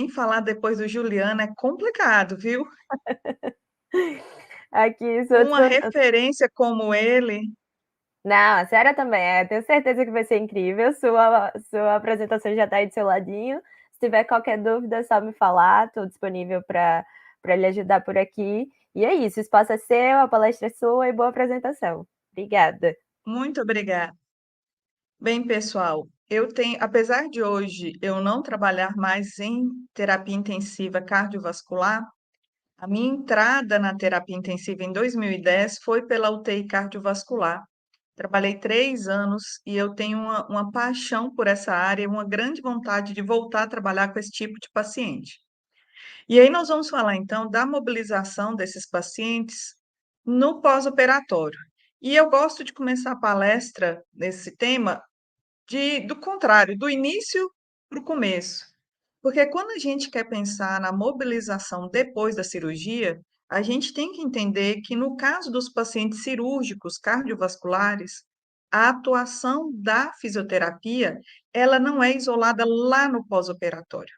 Em falar depois do Juliano é complicado, viu? Aqui, sou Uma sou referência como ele, não, a senhora também, tenho certeza que vai ser incrível, sua apresentação já está aí do seu ladinho, se tiver qualquer dúvida é só me falar, estou disponível para lhe ajudar por aqui, e é isso, o espaço é seu, a palestra é sua e boa apresentação. Obrigada. muito obrigada. Bem, pessoal, apesar de hoje eu não trabalhar mais em terapia intensiva cardiovascular, a minha entrada na terapia intensiva em 2010 foi pela UTI cardiovascular. Trabalhei 3 anos e eu tenho uma paixão por essa área, e uma grande vontade de voltar a trabalhar com esse tipo de paciente. E aí nós vamos falar então da mobilização desses pacientes no pós-operatório. E eu gosto de começar a palestra nesse tema do contrário, do início para o começo. Porque quando a gente quer pensar na mobilização depois da cirurgia, a gente tem que entender que no caso dos pacientes cirúrgicos cardiovasculares, a atuação da fisioterapia, ela não é isolada lá no pós-operatório.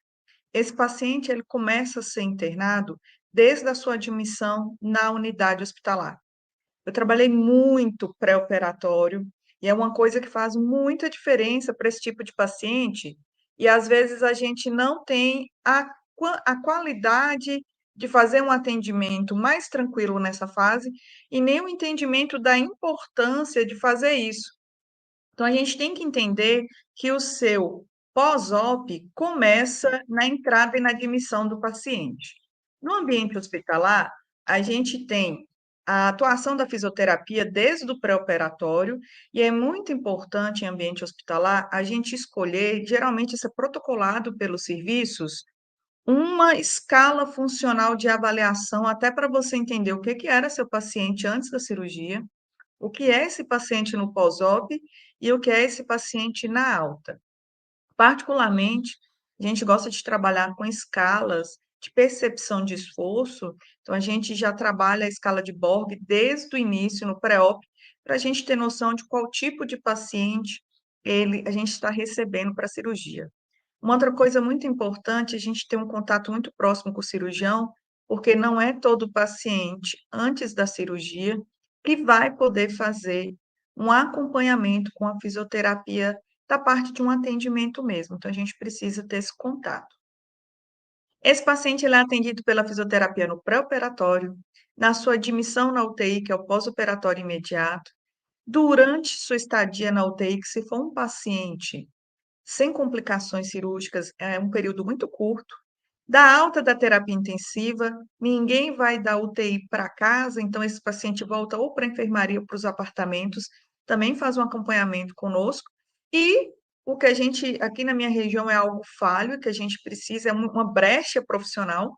Esse paciente ele começa a ser internado desde a sua admissão na unidade hospitalar. Eu trabalhei muito pré-operatório e é uma coisa que faz muita diferença para esse tipo de paciente. E às vezes a gente não tem a qualidade de fazer um atendimento mais tranquilo nessa fase e nem o entendimento da importância de fazer isso. Então, a gente tem que entender que o seu pós-op começa na entrada e na admissão do paciente. No ambiente hospitalar, a gente tem a atuação da fisioterapia desde o pré-operatório, e é muito importante em ambiente hospitalar a gente escolher, geralmente isso é protocolado pelos serviços, uma escala funcional de avaliação, até para você entender o que que era seu paciente antes da cirurgia, o que é esse paciente no pós-op e o que é esse paciente na alta. Particularmente, a gente gosta de trabalhar com escalas de percepção de esforço, então a gente já trabalha a escala de Borg desde o início, no pré-op, para a gente ter noção de qual tipo de paciente a gente está recebendo para a cirurgia. Uma outra coisa muito importante, a gente ter um contato muito próximo com o cirurgião, porque não é todo paciente, antes da cirurgia, que vai poder fazer um acompanhamento com a fisioterapia da parte de um atendimento mesmo. Então, a gente precisa ter esse contato. Esse paciente ele é atendido pela fisioterapia no pré-operatório, na sua admissão na UTI, que é o pós-operatório imediato, durante sua estadia na UTI, que se for um paciente sem complicações cirúrgicas, é um período muito curto. Da alta da terapia intensiva, ninguém vai dar UTI para casa, então esse paciente volta ou para a enfermaria ou para os apartamentos, também faz um acompanhamento conosco. E o que a gente, aqui na minha região, é algo falho, que a gente precisa, é uma brecha profissional,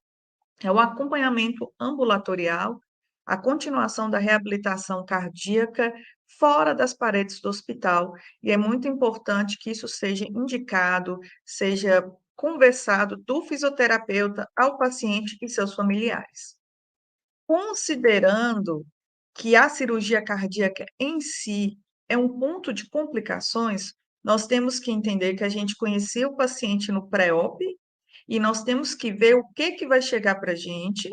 é o acompanhamento ambulatorial, a continuação da reabilitação cardíaca fora das paredes do hospital. E é muito importante que isso seja indicado, seja conversado do fisioterapeuta ao paciente e seus familiares. Considerando que a cirurgia cardíaca em si é um ponto de complicações, nós temos que entender que a gente conhecia o paciente no pré-op e nós temos que ver o que que vai chegar para a gente,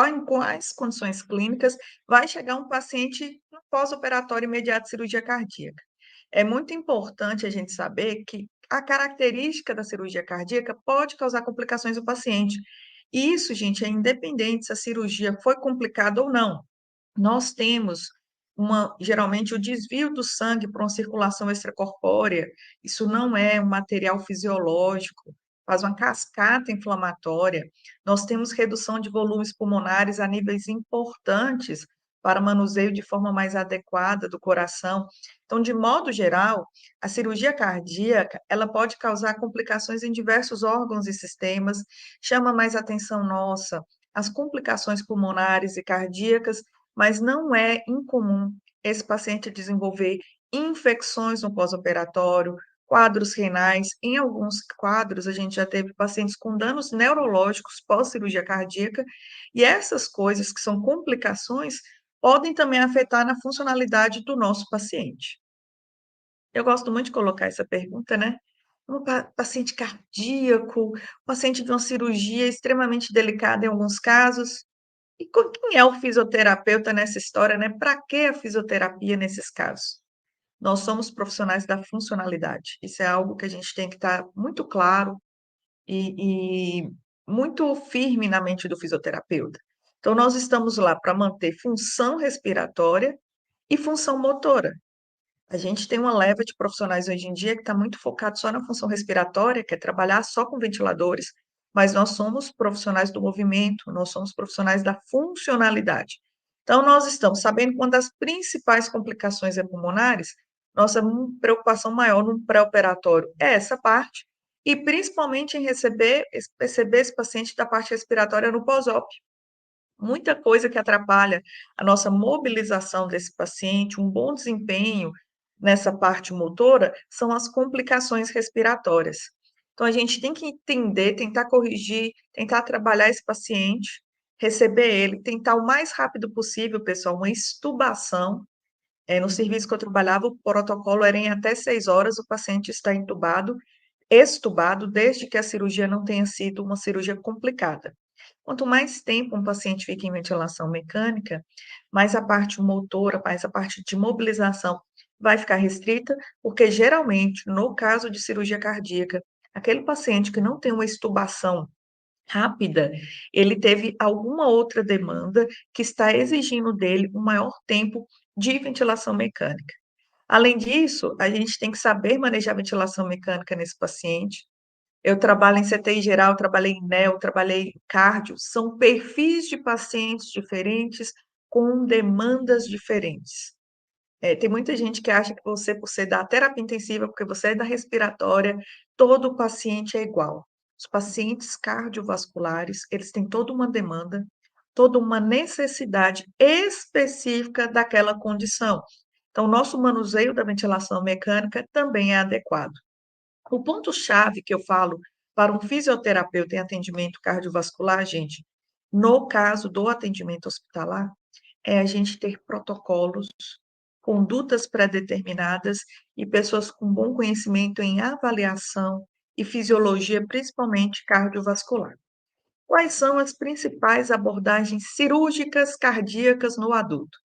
em quais condições clínicas vai chegar um paciente no pós-operatório imediato de cirurgia cardíaca. É muito importante a gente saber que a característica da cirurgia cardíaca pode causar complicações no paciente. E isso, gente, é independente se a cirurgia foi complicada ou não. Nós temos geralmente o desvio do sangue para uma circulação extracorpórea. Isso não é um material fisiológico, faz uma cascata inflamatória. Nós temos redução de volumes pulmonares a níveis importantes para manuseio de forma mais adequada do coração. Então, de modo geral, a cirurgia cardíaca, ela pode causar complicações em diversos órgãos e sistemas, chama mais atenção nossa as complicações pulmonares e cardíacas, mas não é incomum esse paciente desenvolver infecções no pós-operatório, quadros renais. Em alguns quadros, a gente já teve pacientes com danos neurológicos pós-cirurgia cardíaca, e essas coisas que são complicações podem também afetar na funcionalidade do nosso paciente. Eu gosto muito de colocar essa pergunta, né? paciente cardíaco, paciente de uma cirurgia extremamente delicada em alguns casos. E quem é o fisioterapeuta nessa história, né? Para que a fisioterapia nesses casos? Nós somos profissionais da funcionalidade. Isso é algo que a gente tem que estar muito claro e muito firme na mente do fisioterapeuta. Então, nós estamos lá para manter função respiratória e função motora. A gente tem uma leva de profissionais hoje em dia que está muito focado só na função respiratória, que é trabalhar só com ventiladores, mas nós somos profissionais do movimento, nós somos profissionais da funcionalidade. Então, nós estamos sabendo que uma das principais complicações pulmonares, nossa preocupação maior no pré-operatório é essa parte, e principalmente em receber esse paciente da parte respiratória no pós-op. Muita coisa que atrapalha a nossa mobilização desse paciente, um bom desempenho nessa parte motora, são as complicações respiratórias. Então, a gente tem que entender, tentar corrigir, tentar trabalhar esse paciente, receber ele, tentar o mais rápido possível, pessoal, uma extubação. No serviço que eu trabalhava, o protocolo era em até 6 horas, o paciente está entubado, extubado, desde que a cirurgia não tenha sido uma cirurgia complicada. Quanto mais tempo um paciente fica em ventilação mecânica, mais a parte motora, mais a parte de mobilização vai ficar restrita, porque geralmente, no caso de cirurgia cardíaca, aquele paciente que não tem uma extubação rápida, ele teve alguma outra demanda que está exigindo dele um maior tempo de ventilação mecânica. Além disso, a gente tem que saber manejar a ventilação mecânica nesse paciente. Eu trabalho em CTI geral, trabalhei em neo, trabalhei em cardio, são perfis de pacientes diferentes, com demandas diferentes. Tem muita gente que acha que você, por ser da terapia intensiva, porque você é da respiratória, todo paciente é igual. Os pacientes cardiovasculares, eles têm toda uma demanda, toda uma necessidade específica daquela condição. Então, o nosso manuseio da ventilação mecânica também é adequado. O ponto-chave que eu falo para um fisioterapeuta em atendimento cardiovascular, gente, no caso do atendimento hospitalar, é a gente ter protocolos, condutas pré-determinadas e pessoas com bom conhecimento em avaliação e fisiologia, principalmente cardiovascular. Quais são as principais abordagens cirúrgicas cardíacas no adulto?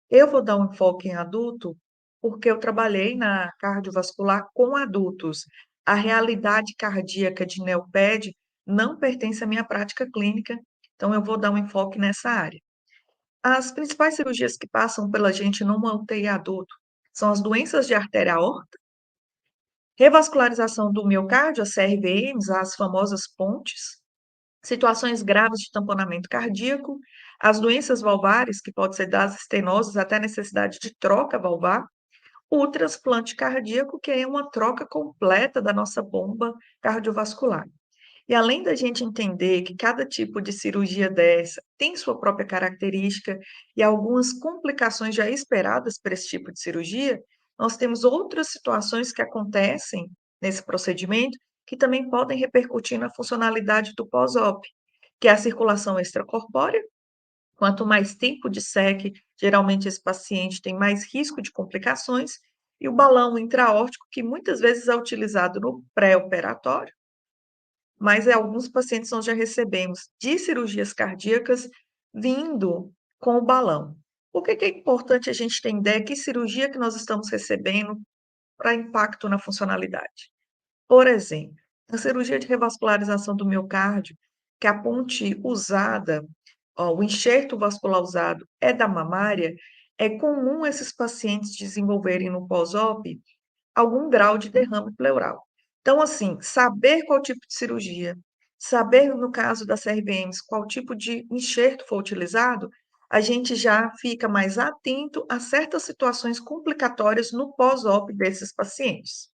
Eu vou dar um enfoque em adulto, porque eu trabalhei na cardiovascular com adultos. A realidade cardíaca de neoped não pertence à minha prática clínica, então eu vou dar um enfoque nessa área. As principais cirurgias que passam pela gente numa UTI adulto são as doenças de artéria aorta, revascularização do miocárdio, as CRVMs, as famosas pontes, situações graves de tamponamento cardíaco, as doenças valvares, que pode ser das estenoses até necessidade de troca valvar, o transplante cardíaco, que é uma troca completa da nossa bomba cardiovascular. E além da gente entender que cada tipo de cirurgia dessa tem sua própria característica e algumas complicações já esperadas para esse tipo de cirurgia, nós temos outras situações que acontecem nesse procedimento que também podem repercutir na funcionalidade do pós-op, que é a circulação extracorpórea. Quanto mais tempo de SEC, geralmente esse paciente tem mais risco de complicações, e o balão intraórtico, que muitas vezes é utilizado no pré-operatório, mas alguns pacientes nós já recebemos de cirurgias cardíacas vindo com o balão. Por que é importante a gente ter ideia que cirurgia que nós estamos recebendo para impacto na funcionalidade? Por exemplo, na cirurgia de revascularização do miocárdio, que a ponte usada, o enxerto vascular usado é da mamária, é comum esses pacientes desenvolverem no pós-op algum grau de derrame pleural. Então, assim, saber qual tipo de cirurgia, saber, no caso das CRVMs, qual tipo de enxerto for utilizado, a gente já fica mais atento a certas situações complicatórias no pós-op desses pacientes.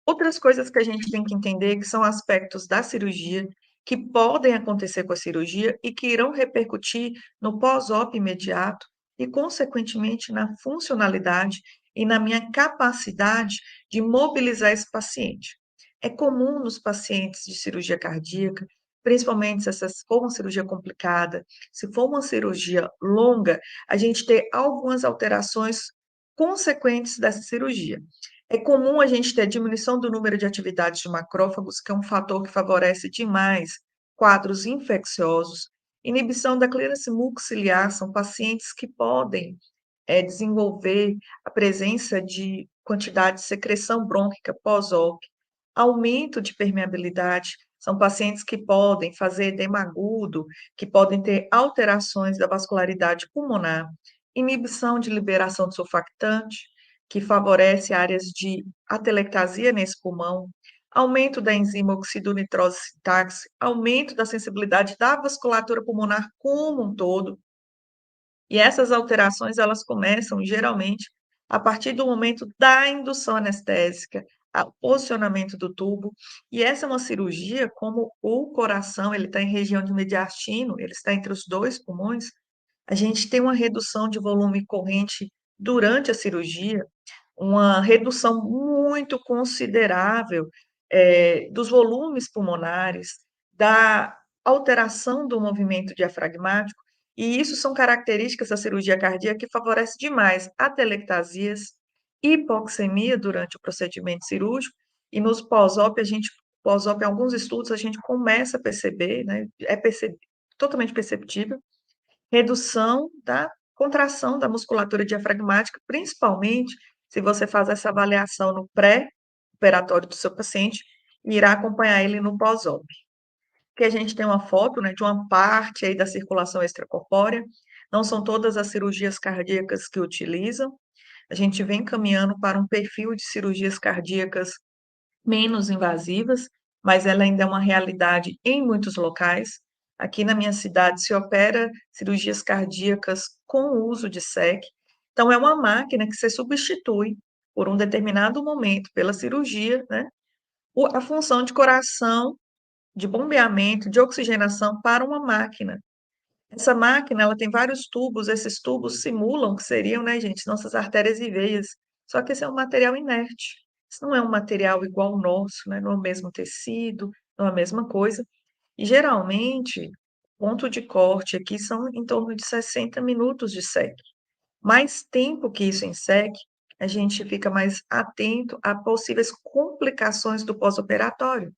Outras coisas que a gente tem que entender que são aspectos da cirurgia que podem acontecer com a cirurgia e que irão repercutir no pós-op imediato e, consequentemente, na funcionalidade e na minha capacidade de mobilizar esse paciente. É comum nos pacientes de cirurgia cardíaca, principalmente se essa for uma cirurgia complicada, se for uma cirurgia longa, a gente ter algumas alterações consequentes dessa cirurgia. É comum a gente ter diminuição do número de atividades de macrófagos, que é um fator que favorece demais quadros infecciosos. Inibição da clearance mucociliar, são pacientes que podem desenvolver a presença de quantidade de secreção brônquica pós-op, aumento de permeabilidade, são pacientes que podem fazer edema agudo, que podem ter alterações da vascularidade pulmonar, inibição de liberação de surfactante, que favorece áreas de atelectasia nesse pulmão, aumento da enzima oxidonitrose sintaxe, aumento da sensibilidade da vasculatura pulmonar como um todo, e essas alterações, elas começam geralmente a partir do momento da indução anestésica, o posicionamento do tubo, e essa é uma cirurgia, como o coração, ele está em região de mediastino, ele está entre os dois pulmões, a gente tem uma redução de volume corrente durante a cirurgia, uma redução muito considerável dos volumes pulmonares, da alteração do movimento diafragmático, e isso são características da cirurgia cardíaca que favorece demais atelectasias, hipoxemia durante o procedimento cirúrgico, e nos pós-op, pós-op, em alguns estudos, a gente começa a perceber, né, totalmente perceptível, redução da contração da musculatura diafragmática, principalmente se você faz essa avaliação no pré-operatório do seu paciente e irá acompanhar ele no pós-op. Que a gente tem uma foto, né, de uma parte aí da circulação extracorpórea, não são todas as cirurgias cardíacas que utilizam, a gente vem caminhando para um perfil de cirurgias cardíacas menos invasivas, mas ela ainda é uma realidade em muitos locais. Aqui na minha cidade se opera cirurgias cardíacas com o uso de SEC. Então, é uma máquina que você substitui por um determinado momento pela cirurgia, né? A função de coração, de bombeamento, de oxigenação para uma máquina. Essa máquina, ela tem vários tubos, esses tubos simulam que seriam, né, gente, nossas artérias e veias, só que esse é um material inerte. Isso não é um material igual ao nosso, né, não é o mesmo tecido, não é a mesma coisa. E geralmente, ponto de corte aqui são em torno de 60 minutos de SEC. Mais tempo que isso em SEC, a gente fica mais atento a possíveis complicações do pós-operatório.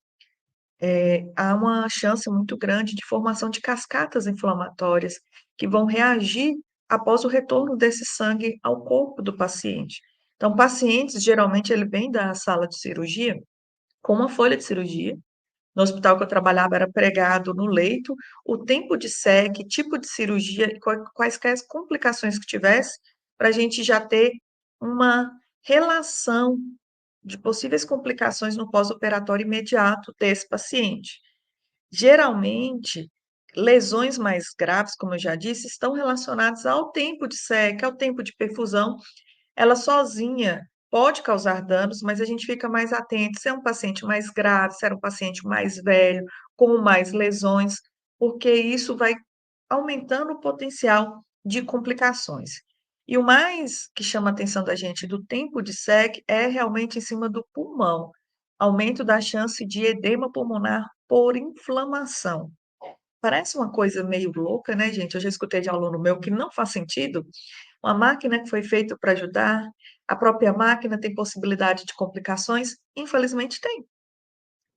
Há uma chance muito grande de formação de cascatas inflamatórias que vão reagir após o retorno desse sangue ao corpo do paciente. Então, pacientes, geralmente, ele vem da sala de cirurgia com uma folha de cirurgia. No hospital que eu trabalhava era pregado no leito o tempo de SEC, tipo de cirurgia e quaisquer complicações que tivesse, para a gente já ter uma relação de possíveis complicações no pós-operatório imediato desse paciente. Geralmente, lesões mais graves, como eu já disse, estão relacionadas ao tempo de SEC, ao tempo de perfusão. Ela sozinha pode causar danos, mas a gente fica mais atento se é um paciente mais grave, se é um paciente mais velho, com mais lesões, porque isso vai aumentando o potencial de complicações. E o mais que chama a atenção da gente do tempo de SEC é realmente em cima do pulmão, aumento da chance de edema pulmonar por inflamação. Parece uma coisa meio louca, né, gente? Eu já escutei de aluno meu que não faz sentido. Uma máquina que foi feita para ajudar, a própria máquina tem possibilidade de complicações? Infelizmente tem.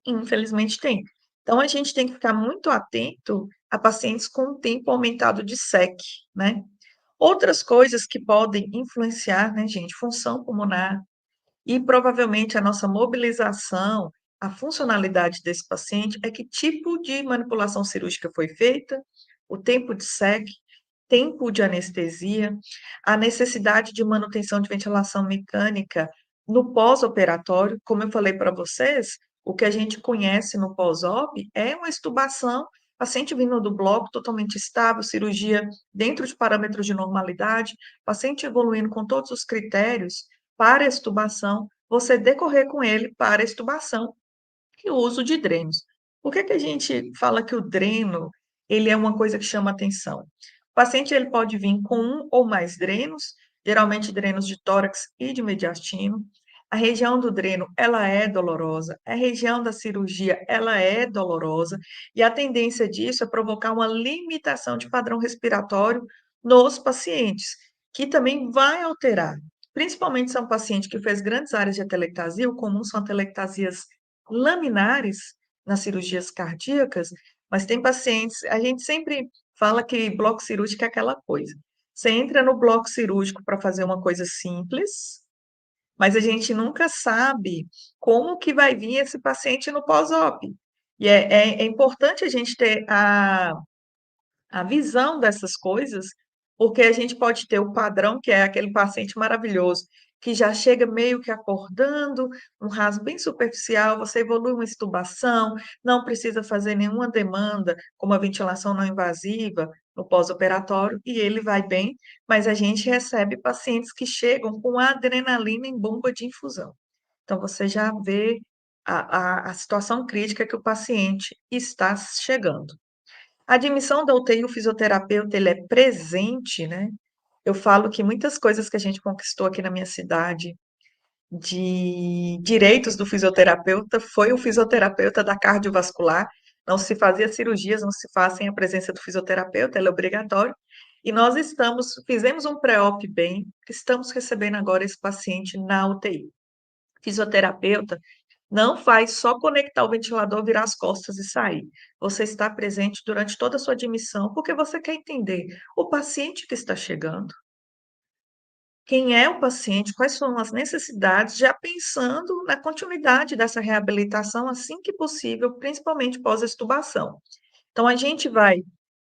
Infelizmente tem. Então, a gente tem que ficar muito atento a pacientes com tempo aumentado de SEC, né? Outras coisas que podem influenciar, né, gente? Função pulmonar e provavelmente a nossa mobilização, a funcionalidade desse paciente é que tipo de manipulação cirúrgica foi feita, o tempo de SEC, tempo de anestesia, a necessidade de manutenção de ventilação mecânica no pós-operatório. Como eu falei para vocês, o que a gente conhece no pós-op é uma extubação, paciente vindo do bloco totalmente estável, cirurgia dentro de parâmetros de normalidade, paciente evoluindo com todos os critérios para extubação, você decorrer com ele para extubação e o uso de drenos. Por que que a gente fala que o dreno, ele é uma coisa que chama atenção? O paciente ele pode vir com um ou mais drenos, geralmente drenos de tórax e de mediastino. A região do dreno, ela é dolorosa, a região da cirurgia, ela é dolorosa, e a tendência disso é provocar uma limitação de padrão respiratório nos pacientes, que também vai alterar principalmente se é um paciente que fez grandes áreas de atelectasia, o comum são atelectasias laminares nas cirurgias cardíacas, mas tem pacientes, a gente sempre fala que bloco cirúrgico é aquela coisa. Você entra no bloco cirúrgico para fazer uma coisa simples, mas a gente nunca sabe como que vai vir esse paciente no pós-op. E é importante a gente ter a visão dessas coisas, porque a gente pode ter o padrão, que é aquele paciente maravilhoso, que já chega meio que acordando, um raso bem superficial, você evolui uma extubação, não precisa fazer nenhuma demanda, como a ventilação não invasiva no pós-operatório, e ele vai bem, mas a gente recebe pacientes que chegam com adrenalina em bomba de infusão. Então, você já vê a situação crítica que o paciente está chegando. A admissão da UTI, o fisioterapeuta, ele é presente, né? Eu falo que muitas coisas que a gente conquistou aqui na minha cidade, de direitos do fisioterapeuta, foi o fisioterapeuta da cardiovascular. Não se fazia cirurgias, não se faz sem a presença do fisioterapeuta, ele é obrigatório. E nós fizemos um pré-op bem, estamos recebendo agora esse paciente na UTI. Fisioterapeuta não faz só conectar o ventilador, virar as costas e sair. Você está presente durante toda a sua admissão, porque você quer entender o paciente que está chegando, quem é o paciente, quais são as necessidades, já pensando na continuidade dessa reabilitação assim que possível, principalmente pós-extubação. Então, a gente vai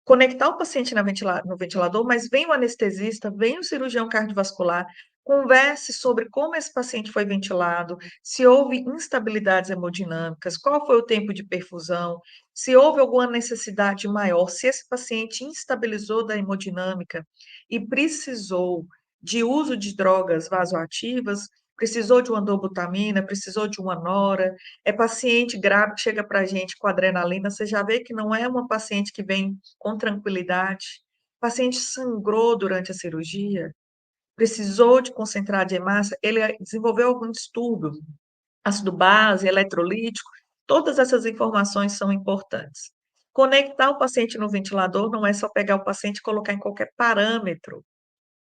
conectar o paciente no ventilador, mas vem o anestesista, vem o cirurgião cardiovascular, converse sobre como esse paciente foi ventilado, se houve instabilidades hemodinâmicas, qual foi o tempo de perfusão, se houve alguma necessidade maior, se esse paciente instabilizou da hemodinâmica e precisou de uso de drogas vasoativas, precisou de uma dobutamina, precisou de uma nora, é paciente grave que chega para a gente com adrenalina, você já vê que não é uma paciente que vem com tranquilidade. O paciente sangrou durante a cirurgia, precisou de concentrar de hemácia, ele desenvolveu algum distúrbio, ácido base, eletrolítico, todas essas informações são importantes. Conectar o paciente no ventilador não é só pegar o paciente e colocar em qualquer parâmetro,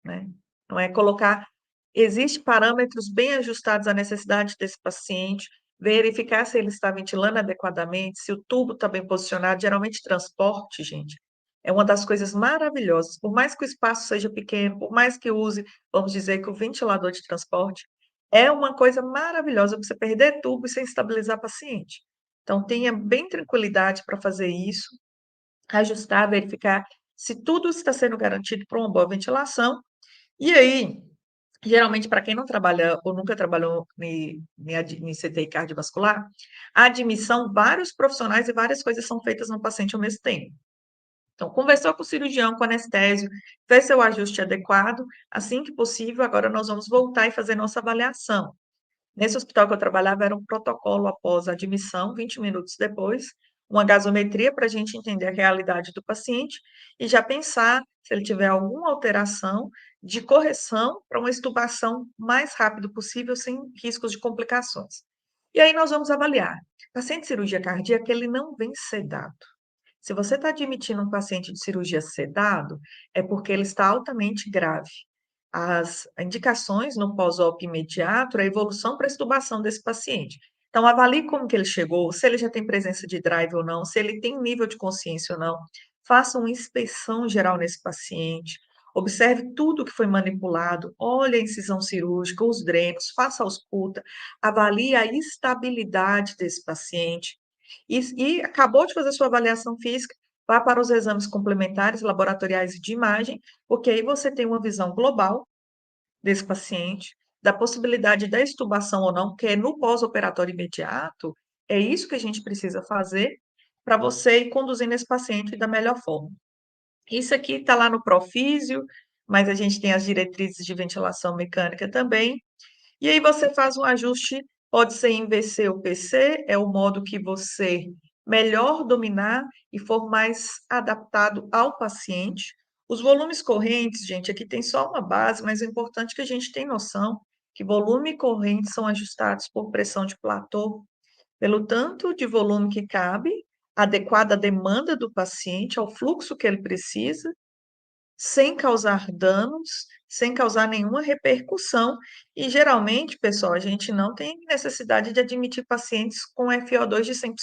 né? Não é colocar. Existem parâmetros bem ajustados à necessidade desse paciente, verificar se ele está ventilando adequadamente, se o tubo está bem posicionado. Geralmente, transporte, gente, é uma das coisas maravilhosas. Por mais que o espaço seja pequeno, por mais que use, vamos dizer, que o ventilador de transporte, é uma coisa maravilhosa você perder tubo e sem estabilizar paciente. Então, tenha bem tranquilidade para fazer isso, ajustar, verificar se tudo está sendo garantido por uma boa ventilação. E aí, geralmente, para quem não trabalha ou nunca trabalhou em CTI cardiovascular, a admissão, vários profissionais e várias coisas são feitas no paciente ao mesmo tempo. Então, conversou com o cirurgião, com o anestésio, fez seu ajuste adequado, assim que possível, agora nós vamos voltar e fazer nossa avaliação. Nesse hospital que eu trabalhava, era um protocolo após a admissão, 20 minutos depois, uma gasometria para a gente entender a realidade do paciente e já pensar, se ele tiver alguma alteração, de correção para uma extubação mais rápido possível, sem riscos de complicações. E aí nós vamos avaliar. Paciente de cirurgia cardíaca, ele não vem sedado. Se você está admitindo um paciente de cirurgia sedado, é porque ele está altamente grave. As indicações no pós-op imediato é a evolução para a extubação desse paciente. Então, avalie como que ele chegou, se ele já tem presença de drive ou não, se ele tem nível de consciência ou não. Faça uma inspeção geral nesse paciente. Observe tudo que foi manipulado, olhe a incisão cirúrgica, os drenos, faça a ausculta, avalie a estabilidade desse paciente. E acabou de fazer sua avaliação física, vá para os exames complementares, laboratoriais e de imagem, porque aí você tem uma visão global desse paciente, da possibilidade da extubação ou não, porque é no pós-operatório imediato, é isso que a gente precisa fazer para você ir conduzindo esse paciente da melhor forma. Isso aqui está lá no Profísio, mas a gente tem as diretrizes de ventilação mecânica também, e aí você faz um ajuste, pode ser em VC ou PC, é o modo que você melhor dominar e for mais adaptado ao paciente. Os volumes correntes, gente, aqui tem só uma base, mas é importante que a gente tenha noção que volume e corrente são ajustados por pressão de platô, pelo tanto de volume que cabe, adequada à demanda do paciente, ao fluxo que ele precisa, sem causar danos, sem causar nenhuma repercussão. E geralmente, pessoal, a gente não tem necessidade de admitir pacientes com FO2 de 100%.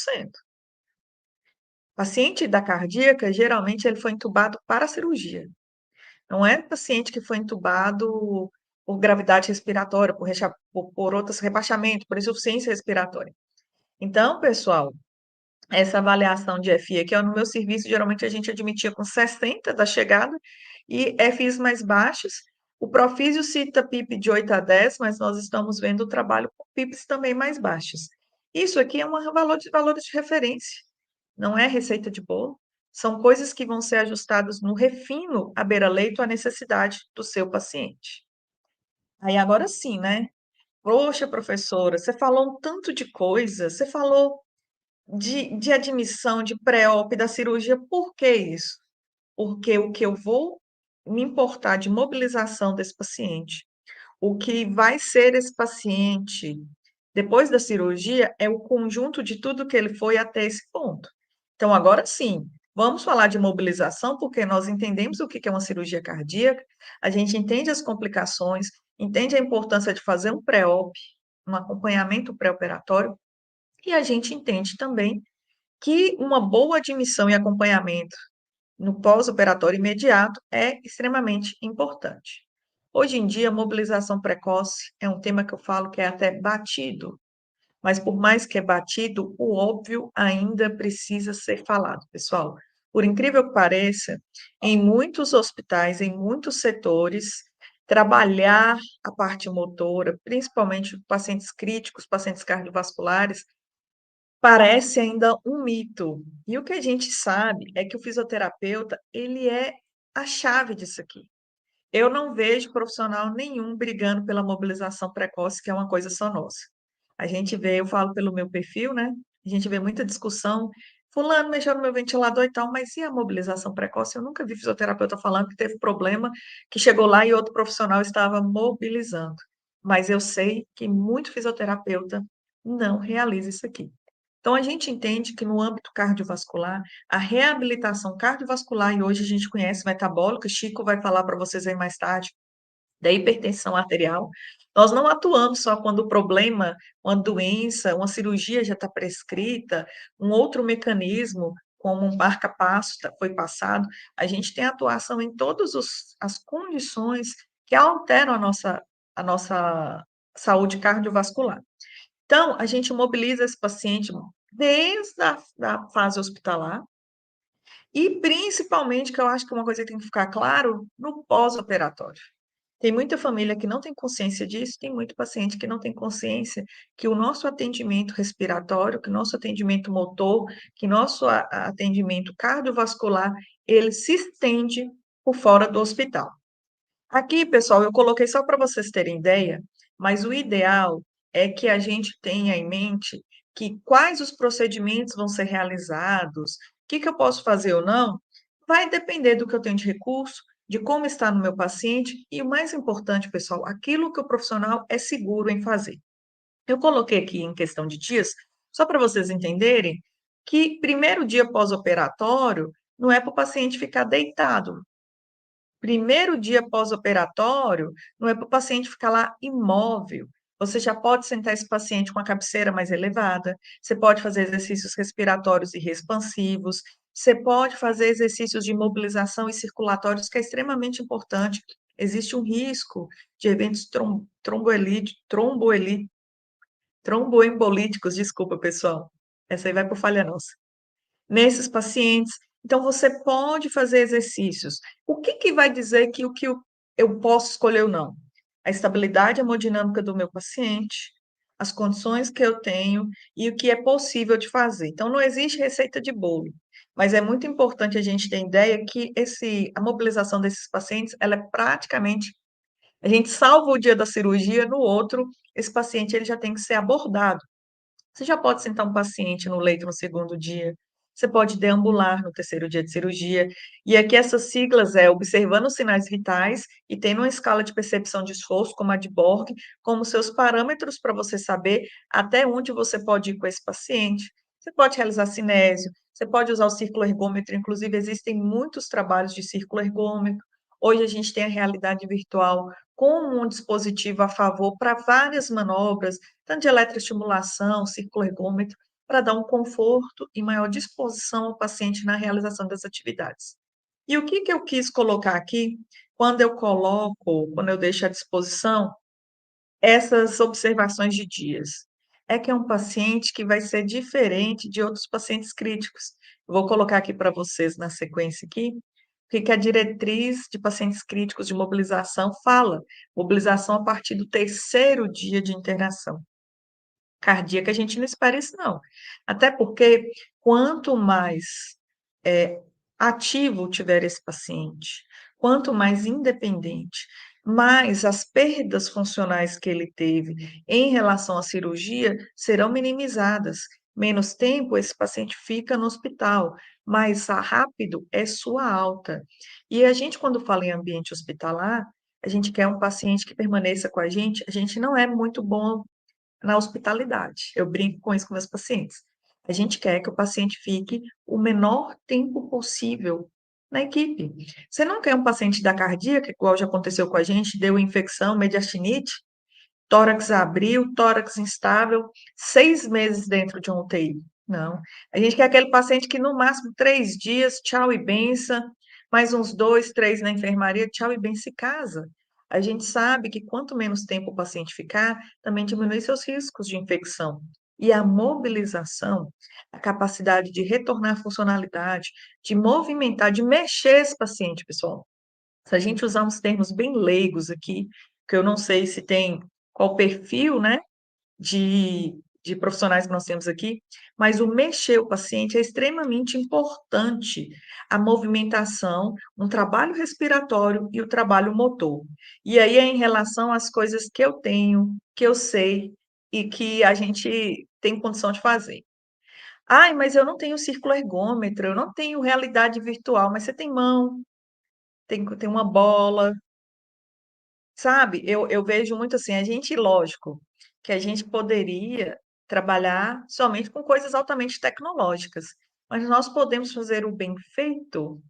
Paciente da cardíaca, geralmente ele foi entubado para a cirurgia. Não é paciente que foi entubado por gravidade respiratória, por outros rebaixamento, por insuficiência respiratória. Então, pessoal, essa avaliação de FI aqui, ó, no meu serviço, geralmente a gente admitia com 60 da chegada e FIs mais baixos. O Profísio cita PIP de 8 a 10, mas nós estamos vendo o trabalho com PIPs também mais baixos. Isso aqui é um valores de referência, não é receita de bolo. São coisas que vão ser ajustadas no refino à beira-leito à necessidade do seu paciente. Aí agora sim, né? Poxa, professora, você falou um tanto de coisa, você falou de admissão, de pré-op, da cirurgia, por que isso? Porque o que eu vou me importar de mobilização desse paciente, o que vai ser esse paciente depois da cirurgia é o conjunto de tudo que ele foi até esse ponto. Então, agora sim, vamos falar de mobilização, porque nós entendemos o que é uma cirurgia cardíaca, a gente entende as complicações, entende a importância de fazer um pré-op, um acompanhamento pré-operatório, e a gente entende também que uma boa admissão e acompanhamento no pós-operatório imediato é extremamente importante. Hoje em dia, a mobilização precoce é um tema que eu falo que é até batido, mas por mais que é batido, o óbvio ainda precisa ser falado, pessoal. Por incrível que pareça, em muitos hospitais, em muitos setores, trabalhar a parte motora, principalmente pacientes críticos, pacientes cardiovasculares, parece ainda um mito. E o que a gente sabe é que o fisioterapeuta, ele é a chave disso aqui. Eu não vejo profissional nenhum brigando pela mobilização precoce, que é uma coisa só nossa. A gente vê, eu falo pelo meu perfil, né? A gente vê muita discussão. Fulano mexeu no meu ventilador e tal, mas e a mobilização precoce? Eu nunca vi fisioterapeuta falando que teve problema, que chegou lá e outro profissional estava mobilizando. Mas eu sei que muito fisioterapeuta não realiza isso aqui. Então, a gente entende que no âmbito cardiovascular, a reabilitação cardiovascular, e hoje a gente conhece metabólica, Chico vai falar para vocês aí mais tarde, da hipertensão arterial, nós não atuamos só quando o problema, uma doença, uma cirurgia já está prescrita, um outro mecanismo, como um marca-passo foi passado, a gente tem atuação em todas as condições que alteram a nossa saúde cardiovascular. Então, a gente mobiliza esse paciente desde a da fase hospitalar e principalmente, que eu acho que é uma coisa que tem que ficar claro, no pós-operatório. Tem muita família que não tem consciência disso, tem muito paciente que não tem consciência que o nosso atendimento respiratório, que o nosso atendimento motor, que nosso atendimento cardiovascular, ele se estende por fora do hospital. Aqui, pessoal, eu coloquei só para vocês terem ideia, mas o ideal é que a gente tenha em mente que quais os procedimentos vão ser realizados, o que eu posso fazer ou não, vai depender do que eu tenho de recurso, de como está no meu paciente e o mais importante, pessoal, aquilo que o profissional é seguro em fazer. Eu coloquei aqui em questão de dias, só para vocês entenderem que primeiro dia pós-operatório não é para o paciente ficar deitado. Primeiro dia pós-operatório, não é para o paciente ficar lá imóvel. Você já pode sentar esse paciente com a cabeceira mais elevada, você pode fazer exercícios respiratórios e expansivos, você pode fazer exercícios de mobilização e circulatórios, que é extremamente importante. Existe um risco de eventos tromboembolíticos, desculpa, pessoal. Essa aí vai por falha nossa nesses pacientes. Então, você pode fazer exercícios. O que que vai dizer que o que eu posso escolher ou não? A estabilidade hemodinâmica do meu paciente, as condições que eu tenho e o que é possível de fazer. Então, não existe receita de bolo, mas é muito importante a gente ter ideia que a mobilização desses pacientes, ela é praticamente, a gente salva o dia da cirurgia, no outro, esse paciente ele já tem que ser abordado. Você já pode sentar um paciente no leito no segundo dia, você pode deambular no terceiro dia de cirurgia, e aqui essas siglas é observando os sinais vitais e tendo uma escala de percepção de esforço, como a de Borg, como seus parâmetros para você saber até onde você pode ir com esse paciente. Você pode realizar cinésio, você pode usar o círculo ergômetro, inclusive existem muitos trabalhos de círculo ergômetro, Hoje a gente tem a realidade virtual como um dispositivo a favor para várias manobras, tanto de eletroestimulação, círculo ergômetro, para dar um conforto e maior disposição ao paciente na realização das atividades. E o que que eu quis colocar aqui, quando eu deixo à disposição essas observações de dias? É que é um paciente que vai ser diferente de outros pacientes críticos. Eu vou colocar aqui para vocês na sequência aqui, o que que a diretriz de pacientes críticos de mobilização fala. Mobilização a partir do terceiro dia de internação cardíaca, a gente não espera isso não. Até porque quanto mais, eh, ativo tiver esse paciente, quanto mais independente, mais as perdas funcionais que ele teve em relação à cirurgia serão minimizadas. Menos tempo esse paciente fica no hospital, mais rápido é sua alta. E a gente, quando fala em ambiente hospitalar, a gente quer um paciente que permaneça com a gente não é muito bom na hospitalidade. Eu brinco com isso com meus pacientes. A gente quer que o paciente fique o menor tempo possível na equipe. Você não quer um paciente da cardíaca, igual já aconteceu com a gente, deu infecção, mediastinite, tórax abriu, tórax instável, 6 meses dentro de um UTI. Não. A gente quer aquele paciente que, no máximo, 3 dias, tchau e benção, mais uns 2, 3 na enfermaria, tchau e benção, se casa. A gente sabe que quanto menos tempo o paciente ficar, também diminui seus riscos de infecção. E a mobilização, a capacidade de retornar à funcionalidade, de movimentar, de mexer esse paciente, pessoal. Se a gente usar uns termos bem leigos aqui, que eu não sei se tem qual perfil, né, de profissionais que nós temos aqui, mas o mexer o paciente é extremamente importante. A movimentação, um trabalho respiratório e o trabalho motor. E aí é em relação às coisas que eu tenho, que eu sei e que a gente tem condição de fazer. Ai, mas eu não tenho círculo ergômetro, eu não tenho realidade virtual, mas você tem mão, tem uma bola, sabe, eu vejo muito assim, a gente lógico, que a gente poderia trabalhar somente com coisas altamente tecnológicas, mas nós podemos fazer o bem feito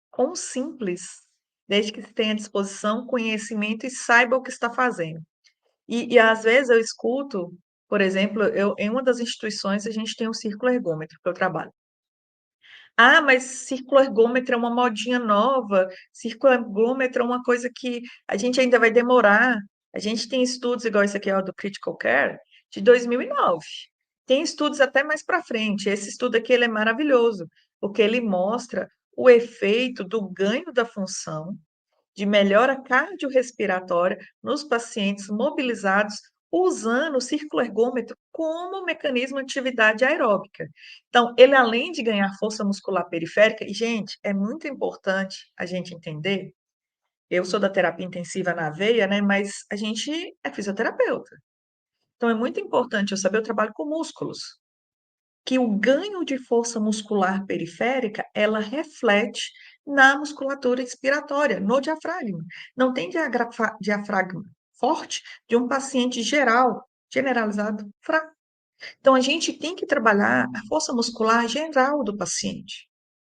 com o simples, desde que se tenha à disposição conhecimento e saiba o que está fazendo. E às vezes eu escuto, por exemplo, em uma das instituições a gente tem um círculo ergômetro que eu trabalho. Ah, mas circulargômetro é uma modinha nova, circulargômetro é uma coisa que a gente ainda vai demorar. A gente tem estudos igual esse aqui, ó, do Critical Care, de 2009. Tem estudos até mais para frente. Esse estudo aqui ele é maravilhoso, porque ele mostra o efeito do ganho da função de melhora cardiorrespiratória nos pacientes mobilizados usando o círculo ergômetro como mecanismo de atividade aeróbica. Então, ele além de ganhar força muscular periférica, e gente, é muito importante a gente entender, eu sou da terapia intensiva na veia, né, mas a gente é fisioterapeuta. Então é muito importante eu saber, eu trabalho com músculos, que o ganho de força muscular periférica, ela reflete na musculatura expiratória, no diafragma. Não tem diafragma forte de um paciente geral, generalizado, fraco. Então, a gente tem que trabalhar a força muscular geral do paciente,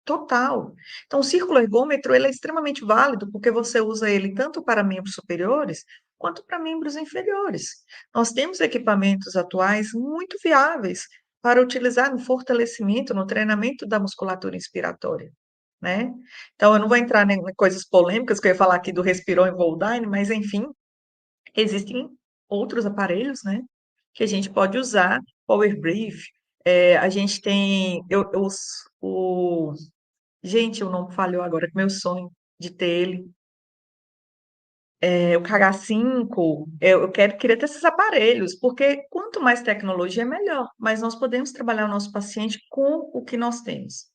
total. Então, o círculo ergômetro, ele é extremamente válido, porque você usa ele tanto para membros superiores, quanto para membros inferiores. Nós temos equipamentos atuais muito viáveis para utilizar no fortalecimento, no treinamento da musculatura inspiratória, né. Então eu não vou entrar em coisas polêmicas, que eu ia falar aqui do Respiron e Voldyne, mas enfim, existem outros aparelhos, né, que a gente pode usar, Power Brief, a gente tem eu os o gente, o nome falhou agora, que meu sonho de ter ele. O KH5, eu queria ter esses aparelhos, porque quanto mais tecnologia, melhor, mas nós podemos trabalhar o nosso paciente com o que nós temos.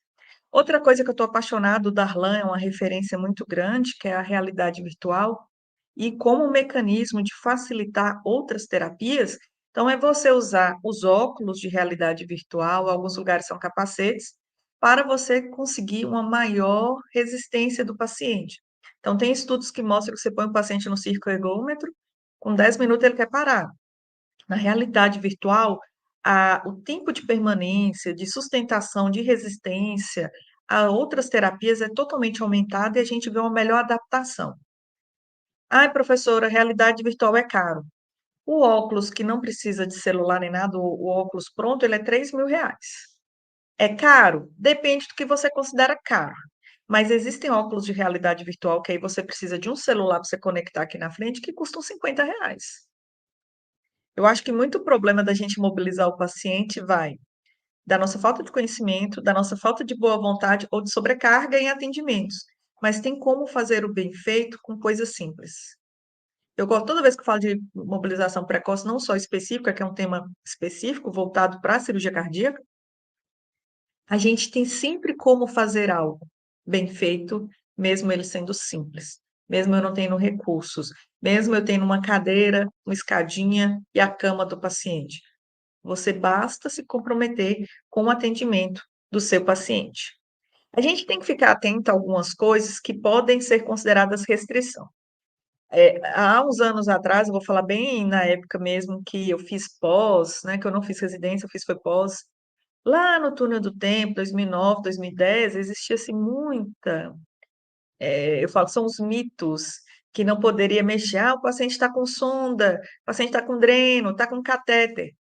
Outra coisa que eu estou apaixonada, o Darlan é uma referência muito grande, que é a realidade virtual, e como um mecanismo de facilitar outras terapias, então é você usar os óculos de realidade virtual, alguns lugares são capacetes, para você conseguir uma maior resistência do paciente. Então, tem estudos que mostram que você põe o paciente no circoergômetro, com 10 minutos ele quer parar. Na realidade virtual, o tempo de permanência, de sustentação, de resistência, a outras terapias é totalmente aumentada e a gente vê uma melhor adaptação. Ai, professora, realidade virtual é caro. O óculos que não precisa de celular nem nada, o óculos pronto, ele é R$ 3.000. É caro? Depende do que você considera caro. Mas existem óculos de realidade virtual que aí você precisa de um celular para você conectar aqui na frente que custam R$ 50. Eu acho que muito problema da gente mobilizar o paciente vai da nossa falta de conhecimento, da nossa falta de boa vontade ou de sobrecarga em atendimentos. Mas tem como fazer o bem feito com coisas simples. Eu gosto, toda vez que eu falo de mobilização precoce, não só específica, que é um tema específico voltado para a cirurgia cardíaca, a gente tem sempre como fazer algo bem feito, mesmo ele sendo simples, mesmo eu não tendo recursos, mesmo eu tendo uma cadeira, uma escadinha e a cama do paciente. Você basta se comprometer com o atendimento do seu paciente. A gente tem que ficar atento a algumas coisas que podem ser consideradas restrição. Há uns anos atrás, eu vou falar bem na época mesmo que eu fiz pós, né, que eu não fiz residência, eu fiz foi pós. Lá no túnel do tempo, 2009, 2010, existia assim muita, eu falo, são os mitos que não poderia mexer. Ah, o paciente está com sonda, o paciente está com dreno, está com catéter.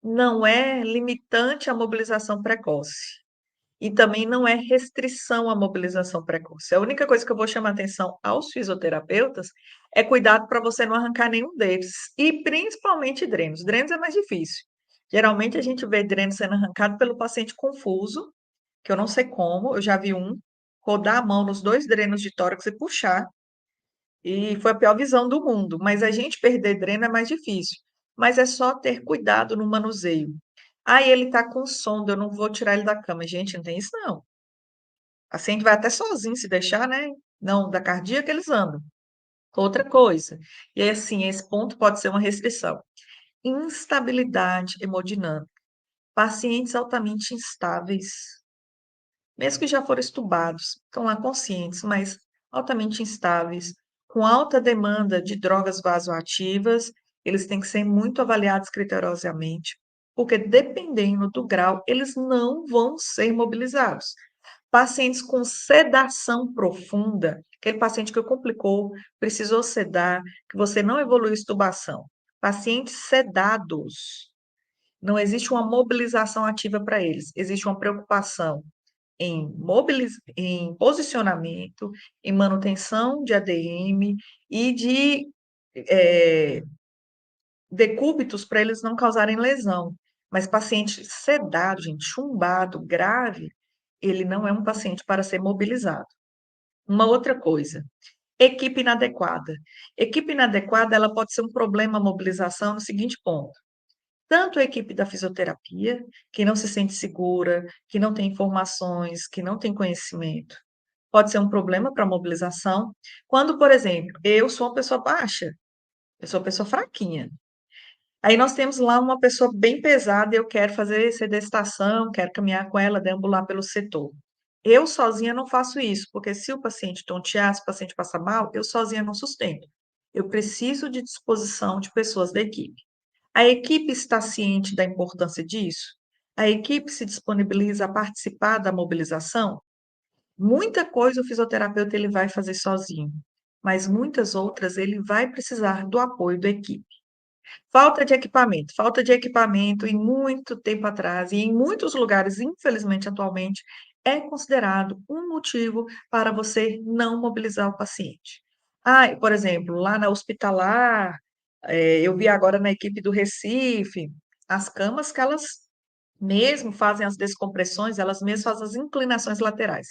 Não é limitante à mobilização precoce. E também não é restrição à mobilização precoce. A única coisa que eu vou chamar atenção aos fisioterapeutas é cuidado para você não arrancar nenhum deles. E principalmente drenos. Drenos é mais difícil. Geralmente a gente vê dreno sendo arrancado pelo paciente confuso, que eu não sei como, eu já vi um rodar a mão nos dois drenos de tórax e puxar, e foi a pior visão do mundo. Mas a gente perder dreno é mais difícil. Mas é só ter cuidado no manuseio. Ah, ele está com sonda, eu não vou tirar ele da cama. Gente, não tem isso não. O paciente vai até sozinho se deixar, né? Não, da cardíaca eles andam. Outra coisa. E aí, assim, esse ponto pode ser uma restrição. Instabilidade hemodinâmica. Pacientes altamente instáveis, mesmo que já foram estubados, estão lá conscientes, mas altamente instáveis, com alta demanda de drogas vasoativas, eles têm que ser muito avaliados criteriosamente, porque dependendo do grau, eles não vão ser mobilizados. Pacientes com sedação profunda, aquele paciente que complicou, precisou sedar, que você não evoluiu a extubação. Pacientes sedados, não existe uma mobilização ativa para eles, existe uma preocupação em posicionamento, em manutenção de ADM e de decúbitos para eles não causarem lesão. Mas paciente sedado, gente, chumbado, grave, ele não é um paciente para ser mobilizado. Uma outra coisa, equipe inadequada. Equipe inadequada, ela pode ser um problema a mobilização no seguinte ponto. Tanto a equipe da fisioterapia, que não se sente segura, que não tem informações, que não tem conhecimento, pode ser um problema para a mobilização. Quando, por exemplo, eu sou uma pessoa baixa, eu sou uma pessoa fraquinha. Aí nós temos lá uma pessoa bem pesada e eu quero fazer sedestação, quero caminhar com ela, deambular pelo setor. Eu sozinha não faço isso, porque se o paciente tontear, se o paciente passar mal, eu sozinha não sustento. Eu preciso de disposição de pessoas da equipe. A equipe está ciente da importância disso? A equipe se disponibiliza a participar da mobilização? Muita coisa o fisioterapeuta ele vai fazer sozinho, mas muitas outras ele vai precisar do apoio da equipe. Falta de equipamento em muito tempo atrás e em muitos lugares, infelizmente atualmente, é considerado um motivo para você não mobilizar o paciente. Ah, por exemplo, lá na hospitalar, eu vi agora na equipe do Recife, as camas que elas mesmo fazem as descompressões, elas mesmas fazem as inclinações laterais.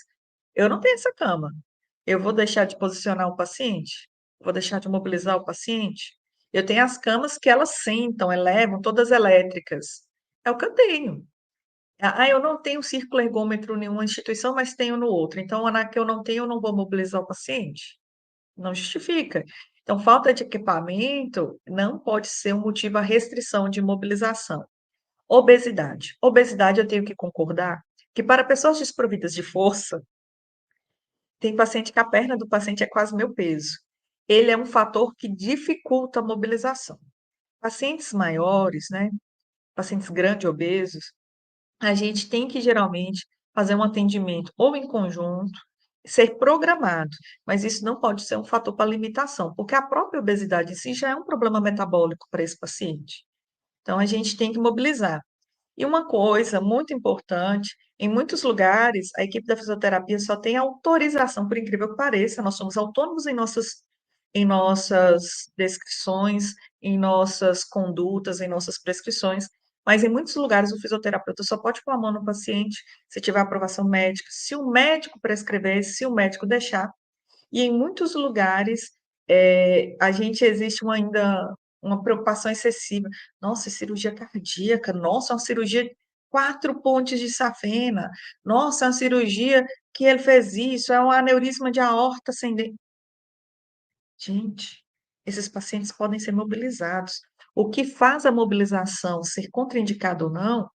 Eu não tenho essa cama. Eu vou deixar de posicionar o paciente? Vou deixar de mobilizar o paciente? Eu tenho as camas que elas sentam, elevam, todas elétricas. É o que eu tenho. Ah, eu não tenho círculo ergômetro em nenhuma instituição, mas tenho no outro. Então, na que eu não tenho, eu não vou mobilizar o paciente? Não justifica. Então, falta de equipamento não pode ser um motivo à restrição de mobilização. Obesidade. Obesidade, eu tenho que concordar que para pessoas desprovidas de força, tem paciente que a perna do paciente é quase meu peso. Ele é um fator que dificulta a mobilização. Pacientes maiores, né, pacientes grandes obesos, a gente tem que geralmente fazer um atendimento ou em conjunto, ser programado, mas isso não pode ser um fator para limitação, porque a própria obesidade em si já é um problema metabólico para esse paciente. Então, a gente tem que mobilizar. E uma coisa muito importante, em muitos lugares, a equipe da fisioterapia só tem autorização, por incrível que pareça, nós somos autônomos em nossas descrições, em nossas condutas, em nossas prescrições, mas em muitos lugares o fisioterapeuta só pode pôr a mão no paciente se tiver aprovação médica, se o médico prescrever, se o médico deixar. E em muitos lugares, a gente existe ainda uma preocupação excessiva. Nossa, é cirurgia cardíaca, nossa, é uma cirurgia 4 pontes de safena, nossa, é uma cirurgia que ele fez isso, é um aneurisma de aorta sem dente. Gente, esses pacientes podem ser mobilizados. O que faz a mobilização ser contraindicada ou não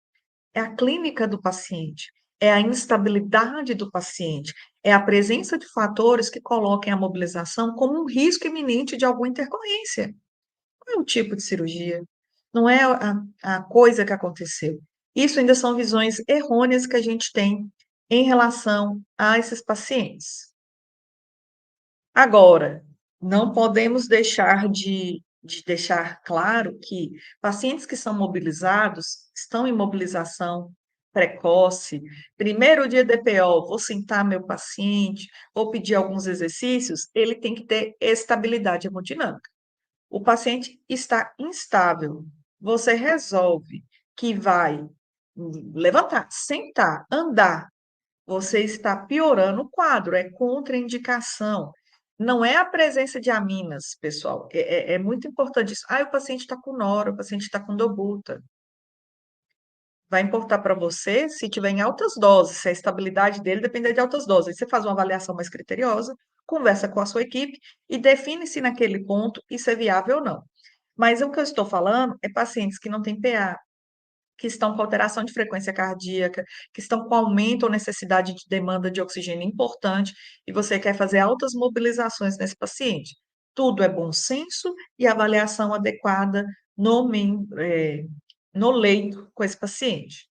é a clínica do paciente, é a instabilidade do paciente, é a presença de fatores que coloquem a mobilização como um risco iminente de alguma intercorrência. Não é o tipo de cirurgia, não é a coisa que aconteceu. Isso ainda são visões errôneas que a gente tem em relação a esses pacientes. Agora, não podemos deixar de deixar claro que pacientes que são mobilizados, estão em mobilização precoce, primeiro dia DPO, vou sentar meu paciente, vou pedir alguns exercícios, ele tem que ter estabilidade hemodinâmica. O paciente está instável, você resolve que vai levantar, sentar, andar, você está piorando o quadro, é contraindicação. Não é a presença de aminas, pessoal. É muito importante isso. Ah, o paciente está com nora, o paciente está com dobuta. Vai importar para você se tiver em altas doses, se a estabilidade dele depender de altas doses. Aí você faz uma avaliação mais criteriosa, conversa com a sua equipe e define se naquele ponto isso é viável ou não. Mas o que eu estou falando é pacientes que não têm PA, que estão com alteração de frequência cardíaca, que estão com aumento ou necessidade de demanda de oxigênio importante, e você quer fazer altas mobilizações nesse paciente. Tudo é bom senso e avaliação adequada no leito com esse paciente.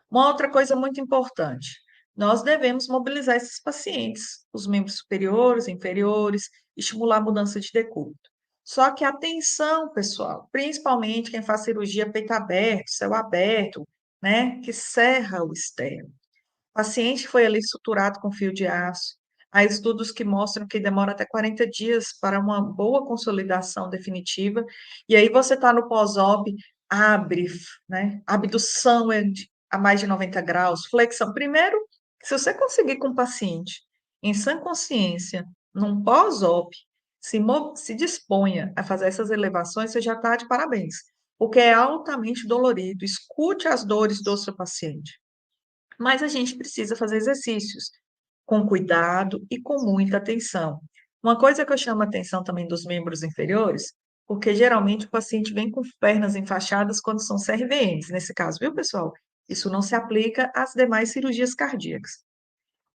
Uma outra coisa muito importante, nós devemos mobilizar esses pacientes, os membros superiores, inferiores, estimular a mudança de decúbito. Só que atenção, pessoal, principalmente quem faz cirurgia peito aberto, céu aberto, né, que serra o externo. O paciente foi ali suturado com fio de aço. Há estudos que mostram que demora até 40 dias para uma boa consolidação definitiva. E aí você está no pós-op, abre, né? Abdução a mais de 90 graus, flexão. Primeiro, se você conseguir com o paciente em sã consciência, num pós-op, se disponha a fazer essas elevações, você já está de parabéns, porque é altamente dolorido. Escute as dores do seu paciente. Mas a gente precisa fazer exercícios com cuidado e com muita atenção. Uma coisa que eu chamo a atenção também dos membros inferiores, porque geralmente o paciente vem com pernas enfaixadas quando são CRVNs, nesse caso, viu, pessoal? Isso não se aplica às demais cirurgias cardíacas.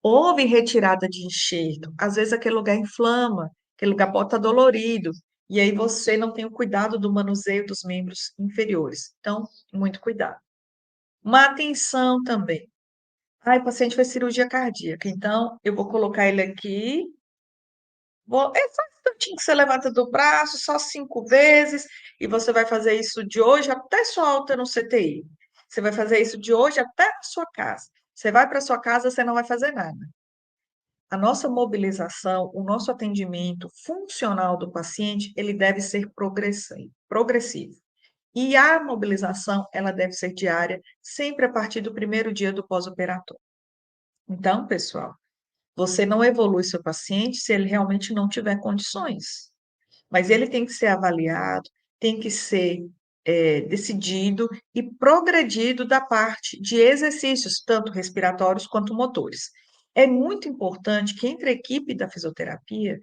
Houve retirada de enxerto, às vezes aquele lugar inflama, aquele lugar pode estar dolorido, e aí você não tem o cuidado do manuseio dos membros inferiores. Então, muito cuidado. Uma atenção também. Ai, o paciente fez cirurgia cardíaca, então eu vou colocar ele aqui. É só um instantinho que você levanta do braço, só 5 vezes, e você vai fazer isso de hoje até sua alta no CTI. Você vai fazer isso de hoje até a sua casa. Você vai para sua casa, você não vai fazer nada. A nossa mobilização, o nosso atendimento funcional do paciente, ele deve ser progressivo. E a mobilização, ela deve ser diária, sempre a partir do primeiro dia do pós-operatório. Então, pessoal, você não evolui seu paciente se ele realmente não tiver condições, mas ele tem que ser avaliado, tem que ser decidido e progredido da parte de exercícios, tanto respiratórios quanto motores. É muito importante que entre a equipe da fisioterapia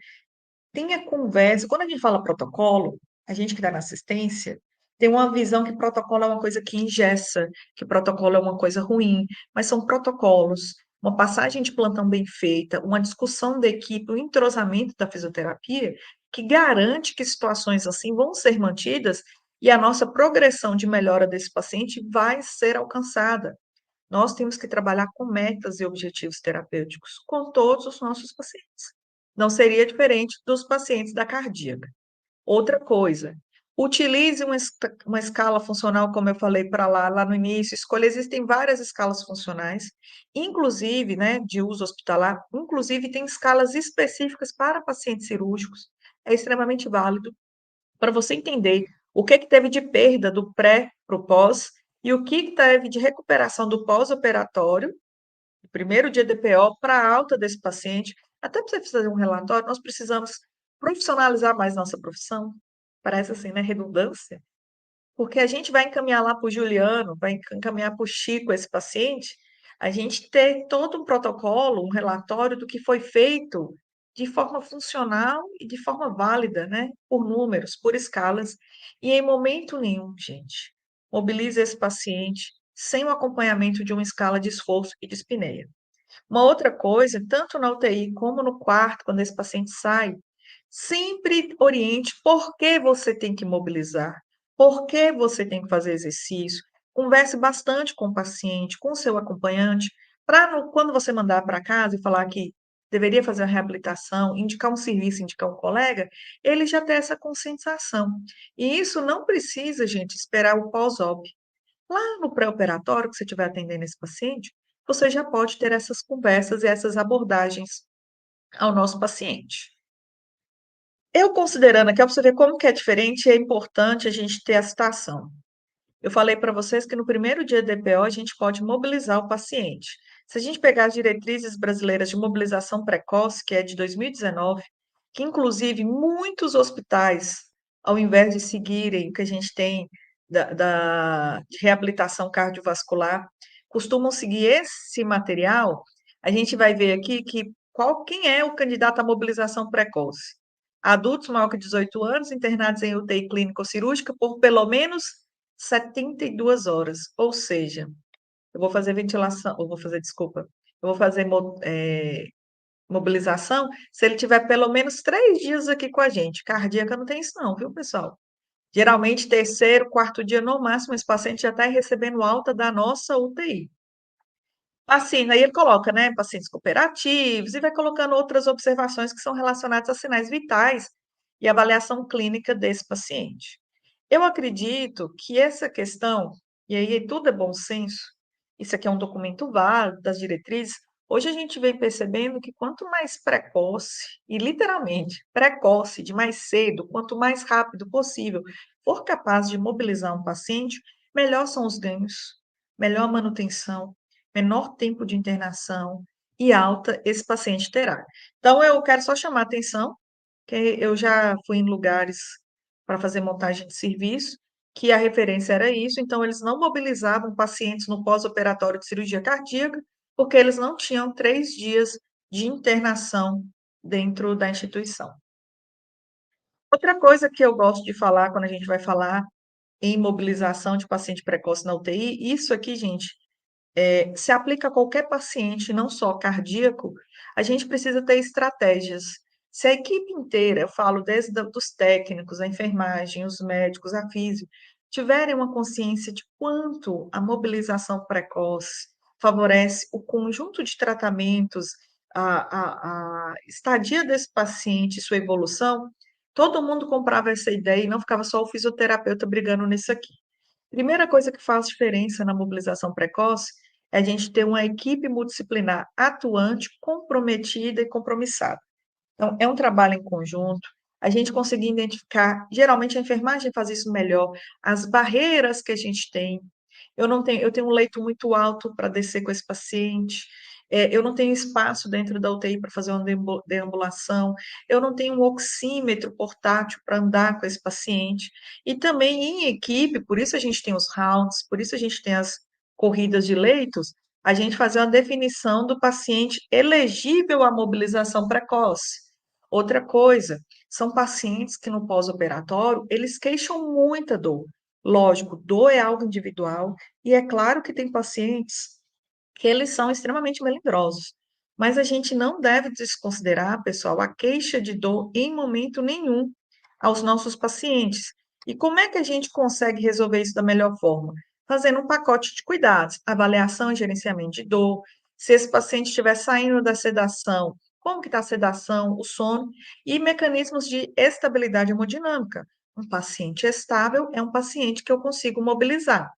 tenha conversa. Quando a gente fala protocolo, a gente que está na assistência tem uma visão que protocolo é uma coisa que engessa, que protocolo é uma coisa ruim, mas são protocolos. Uma passagem de plantão bem feita, uma discussão da equipe, o entrosamento da fisioterapia, que garante que situações assim vão ser mantidas e a nossa progressão de melhora desse paciente vai ser alcançada. Nós temos que trabalhar com metas e objetivos terapêuticos com todos os nossos pacientes. Não seria diferente dos pacientes da cardíaca. Outra coisa, utilize uma escala funcional, como eu falei para lá no início, escolha, existem várias escalas funcionais, inclusive, né, de uso hospitalar, inclusive tem escalas específicas para pacientes cirúrgicos, é extremamente válido para você entender o que teve de perda do pré para o pós e o que teve de recuperação do pós-operatório, do primeiro dia DPO, para a alta desse paciente. Até para você fazer um relatório, nós precisamos profissionalizar mais nossa profissão. Parece assim, né? Redundância. Porque a gente vai encaminhar lá para o Juliano, vai encaminhar para o Chico esse paciente, a gente ter todo um protocolo, um relatório do que foi feito de forma funcional e de forma válida, né? Por números, por escalas. E em momento nenhum, gente, mobilize esse paciente sem o acompanhamento de uma escala de esforço e de espineia. Uma outra coisa, tanto na UTI como no quarto, quando esse paciente sai, sempre oriente por que você tem que mobilizar, por que você tem que fazer exercício. Converse bastante com o paciente, com o seu acompanhante, para quando você mandar para casa e falar que deveria fazer a reabilitação, indicar um serviço, indicar um colega, ele já tem essa conscientização. E isso não precisa, gente, esperar o pós-op. Lá no pré-operatório, que você estiver atendendo esse paciente, você já pode ter essas conversas e essas abordagens ao nosso paciente. Eu considerando aqui, para você ver como que é diferente, é importante a gente ter a citação. Eu falei para vocês que no primeiro dia de DPO a gente pode mobilizar o paciente. Se a gente pegar as diretrizes brasileiras de mobilização precoce, que é de 2019, que inclusive muitos hospitais, ao invés de seguirem o que a gente tem de reabilitação cardiovascular, costumam seguir esse material, a gente vai ver aqui que quem é o candidato à mobilização precoce? Adultos maior que 18 anos, internados em UTI clínica ou cirúrgica por pelo menos 72 horas. Ou seja, eu vou fazer ventilação, eu vou fazer, desculpa, eu vou fazer mobilização se ele tiver pelo menos 3 dias aqui com a gente. Cardíaca não tem isso não, viu, pessoal? Geralmente, terceiro, quarto dia, no máximo, esse paciente já está recebendo alta da nossa UTI. Assim, aí ele coloca, né, pacientes cooperativos e vai colocando outras observações que são relacionadas a sinais vitais e avaliação clínica desse paciente. Eu acredito que essa questão, e aí tudo é bom senso, isso aqui é um documento válido das diretrizes. Hoje a gente vem percebendo que quanto mais precoce, e literalmente precoce, de mais cedo, quanto mais rápido possível, for capaz de mobilizar um paciente, melhor são os ganhos, melhor a manutenção, menor tempo de internação e alta esse paciente terá. Então, eu quero só chamar a atenção, que eu já fui em lugares para fazer montagem de serviço, que a referência era isso, então eles não mobilizavam pacientes no pós-operatório de cirurgia cardíaca, porque eles não tinham 3 dias de internação dentro da instituição. Outra coisa que eu gosto de falar quando a gente vai falar em mobilização de paciente precoce na UTI, isso aqui, gente, se aplica a qualquer paciente, não só cardíaco, a gente precisa ter estratégias. Se a equipe inteira, eu falo desde dos técnicos, a enfermagem, os médicos, a físio, tiverem uma consciência de quanto a mobilização precoce favorece o conjunto de tratamentos, a estadia desse paciente, sua evolução, todo mundo comprava essa ideia e não ficava só o fisioterapeuta brigando nisso aqui. Primeira coisa que faz diferença na mobilização precoce é a gente ter uma equipe multidisciplinar atuante, comprometida e compromissada. Então, é um trabalho em conjunto, a gente conseguir identificar, geralmente a enfermagem faz isso melhor, as barreiras que a gente tem. Eu tenho um leito muito alto para descer com esse paciente, eu não tenho espaço dentro da UTI para fazer uma deambulação, eu não tenho um oxímetro portátil para andar com esse paciente. E também em equipe, por isso a gente tem os rounds, por isso a gente tem as corridas de leitos, a gente fazer uma definição do paciente elegível à mobilização precoce. Outra coisa, são pacientes que no pós-operatório, eles queixam muita dor. Lógico, dor é algo individual, e é claro que tem pacientes que eles são extremamente melindrosos. Mas a gente não deve desconsiderar, pessoal, a queixa de dor em momento nenhum aos nossos pacientes. E como é que a gente consegue resolver isso da melhor forma? fazendo um pacote de cuidados, avaliação e gerenciamento de dor, se esse paciente estiver saindo da sedação, como que está a sedação, o sono, e mecanismos de estabilidade hemodinâmica. Um paciente estável é um paciente que eu consigo mobilizar.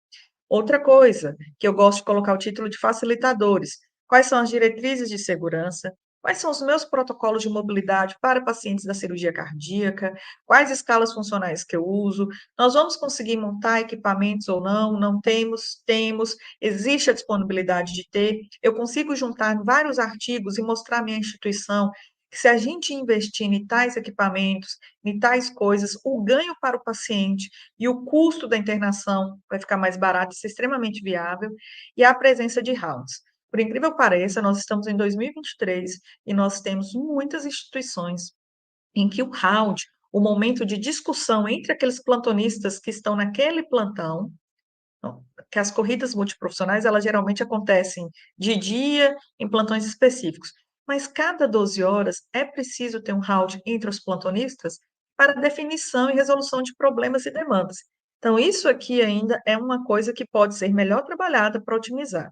Outra coisa, que eu gosto de colocar o título de facilitadores. Quais são as diretrizes de segurança? Quais são os meus protocolos de mobilidade para pacientes da cirurgia cardíaca? Quais escalas funcionais que eu uso? Nós vamos conseguir montar equipamentos ou não? Não temos? Temos. Existe a disponibilidade de ter? Eu consigo juntar vários artigos e mostrar à minha instituição que se a gente investir em tais equipamentos, em tais coisas, o ganho para o paciente e o custo da internação vai ficar mais barato, isso é extremamente viável, e a presença de rounds. Por incrível que pareça, nós estamos em 2023 e nós temos muitas instituições em que o round, o momento de discussão entre aqueles plantonistas que estão naquele plantão, que as corridas multiprofissionais, elas geralmente acontecem de dia, em plantões específicos, mas cada 12 horas é preciso ter um round entre os plantonistas para definição e resolução de problemas e demandas. Então, isso aqui ainda é uma coisa que pode ser melhor trabalhada para otimizar.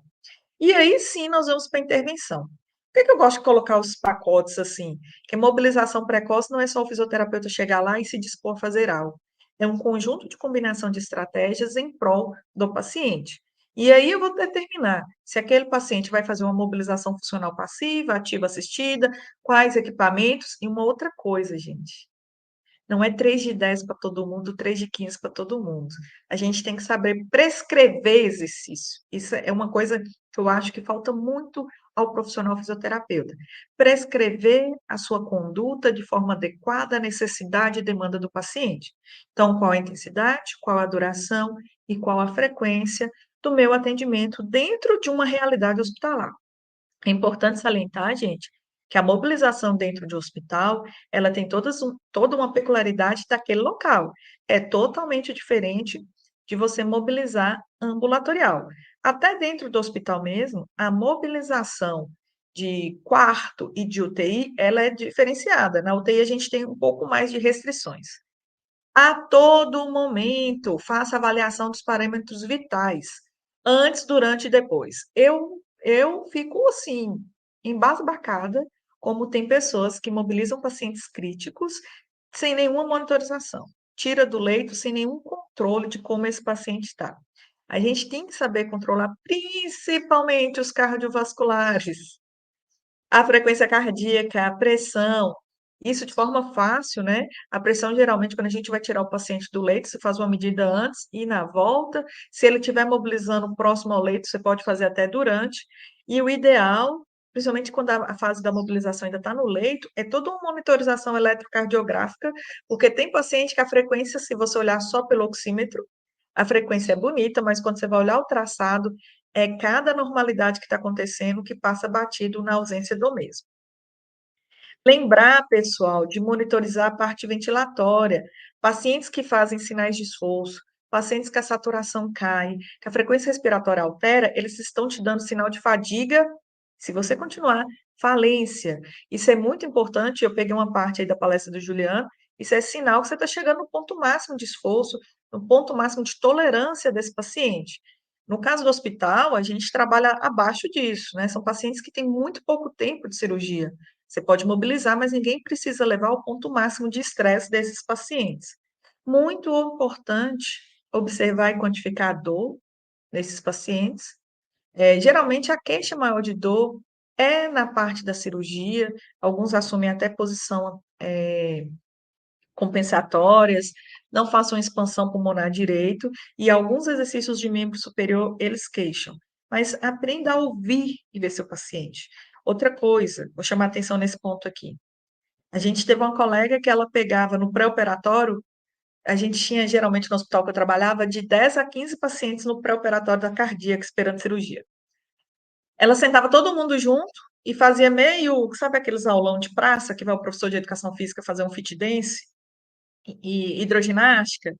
E aí sim nós vamos para a intervenção. Por que eu gosto de colocar os pacotes assim? Que mobilização precoce não é só o fisioterapeuta chegar lá e se dispor a fazer algo. É um conjunto de combinação de estratégias em prol do paciente. E aí eu vou determinar se aquele paciente vai fazer uma mobilização funcional passiva, ativa assistida, quais equipamentos e uma outra coisa, gente. Não é 3 de 10 para todo mundo, 3 de 15 para todo mundo. A gente tem que saber prescrever exercício. Isso é uma coisa que eu acho que falta muito ao profissional fisioterapeuta. Prescrever a sua conduta de forma adequada à necessidade e demanda do paciente. Então, qual a intensidade, qual a duração e qual a frequência do meu atendimento dentro de uma realidade hospitalar. É importante salientar, gente, que a mobilização dentro de um hospital, ela tem toda uma peculiaridade daquele local. É totalmente diferente de você mobilizar ambulatorial. Até dentro do hospital mesmo, a mobilização de quarto e de UTI, ela é diferenciada. Na UTI a gente tem um pouco mais de restrições. A todo momento, faça avaliação dos parâmetros vitais, antes, durante e depois. Eu fico assim, embasbacada, como tem pessoas que mobilizam pacientes críticos sem nenhuma monitorização. Tira do leito sem nenhum controle de como esse paciente está. A gente tem que saber controlar principalmente os cardiovasculares, a frequência cardíaca, a pressão, isso de forma fácil, né? A pressão, geralmente, quando a gente vai tirar o paciente do leito, você faz uma medida antes e na volta. Se ele estiver mobilizando próximo ao leito, você pode fazer até durante. E o ideal, principalmente quando a fase da mobilização ainda está no leito, é toda uma monitorização eletrocardiográfica, porque tem paciente que a frequência, se você olhar só pelo oxímetro, a frequência é bonita, mas quando você vai olhar o traçado, é cada anormalidade que está acontecendo que passa batido na ausência do mesmo. Lembrar, pessoal, de monitorizar a parte ventilatória, pacientes que fazem sinais de esforço, pacientes que a saturação cai, que a frequência respiratória altera, eles estão te dando sinal de fadiga. Se você continuar, falência. Isso é muito importante. Eu peguei uma parte aí da palestra do Juliano. Isso é sinal que você está chegando no ponto máximo de esforço, no ponto máximo de tolerância desse paciente. No caso do hospital, a gente trabalha abaixo disso, né? São pacientes que têm muito pouco tempo de cirurgia. Você pode mobilizar, mas ninguém precisa levar ao ponto máximo de estresse desses pacientes. Muito importante observar e quantificar a dor nesses pacientes. Geralmente, a queixa maior de dor é na parte da cirurgia, alguns assumem até posição compensatórias, não façam expansão pulmonar direito, e alguns exercícios de membro superior eles queixam. Mas aprenda a ouvir e ver seu paciente. Outra coisa, vou chamar atenção nesse ponto aqui. A gente teve uma colega que ela pegava no pré-operatório, a gente tinha geralmente no hospital que eu trabalhava de 10 a 15 pacientes no pré-operatório da cardíaca esperando cirurgia. Ela sentava todo mundo junto e fazia meio, sabe aqueles aulão de praça que vai o professor de educação física fazer um fit dance e hidroginástica?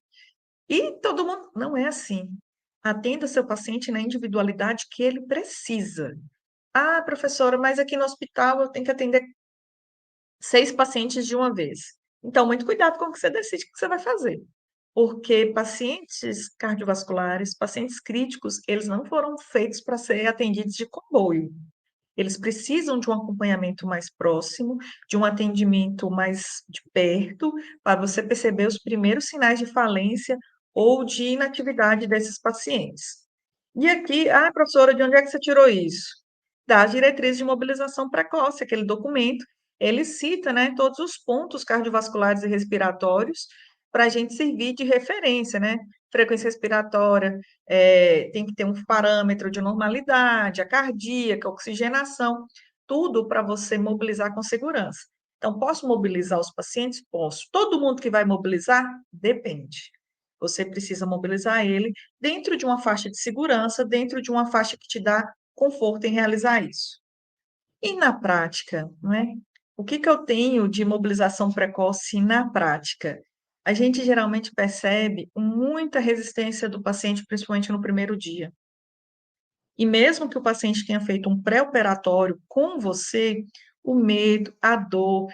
E todo mundo não é assim. Atenda seu paciente na individualidade que ele precisa. Ah, professora, mas aqui no hospital eu tenho que atender 6 pacientes de uma vez. Então, muito cuidado com o que você decide que você vai fazer. porque pacientes cardiovasculares, pacientes críticos, eles não foram feitos para ser atendidos de comboio. Eles precisam de um acompanhamento mais próximo, de um atendimento mais de perto, para você perceber os primeiros sinais de falência ou de inatividade desses pacientes. E aqui, professora, de onde é que você tirou isso? Das diretrizes de mobilização precoce, aquele documento, ele cita, né, todos os pontos cardiovasculares e respiratórios para a gente servir de referência, né? Frequência respiratória, tem que ter um parâmetro de normalidade, a cardíaca, a oxigenação, tudo para você mobilizar com segurança. Então, posso mobilizar os pacientes? Posso. Todo mundo que vai mobilizar? Depende. Você precisa mobilizar ele dentro de uma faixa de segurança, dentro de uma faixa que te dá conforto em realizar isso. E na prática, não é? O que eu tenho de mobilização precoce na prática? A gente geralmente percebe muita resistência do paciente, principalmente no primeiro dia. E mesmo que o paciente tenha feito um pré-operatório com você, o medo, a dor,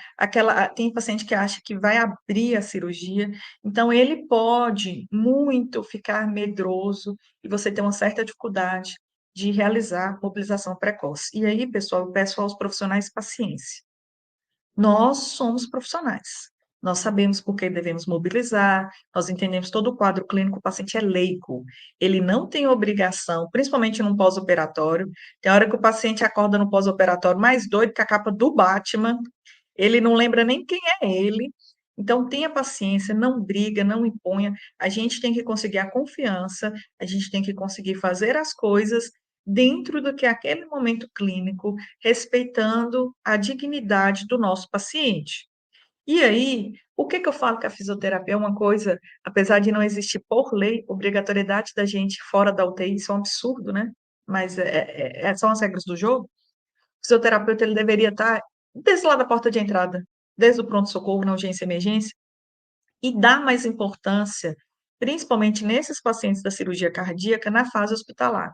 tem paciente que acha que vai abrir a cirurgia, então ele pode muito ficar medroso e você ter uma certa dificuldade de realizar mobilização precoce. E aí, pessoal, eu peço aos profissionais paciência. Nós somos profissionais. Nós sabemos por que devemos mobilizar, nós entendemos todo o quadro clínico, o paciente é leigo. Ele não tem obrigação, principalmente num pós-operatório. Tem hora que o paciente acorda no pós-operatório mais doido que a capa do Batman, ele não lembra nem quem é ele. Então, tenha paciência, não briga, não imponha. A gente tem que conseguir a confiança, a gente tem que conseguir fazer as coisas dentro do que é aquele momento clínico, respeitando a dignidade do nosso paciente. E aí, o que eu falo que a fisioterapia é uma coisa, apesar de não existir por lei, obrigatoriedade da gente fora da UTI, isso é um absurdo, né? Mas são as regras do jogo. O fisioterapeuta ele deveria estar desde lá da porta de entrada, desde o pronto-socorro, na urgência e emergência, e dar mais importância, principalmente nesses pacientes da cirurgia cardíaca, na fase hospitalar.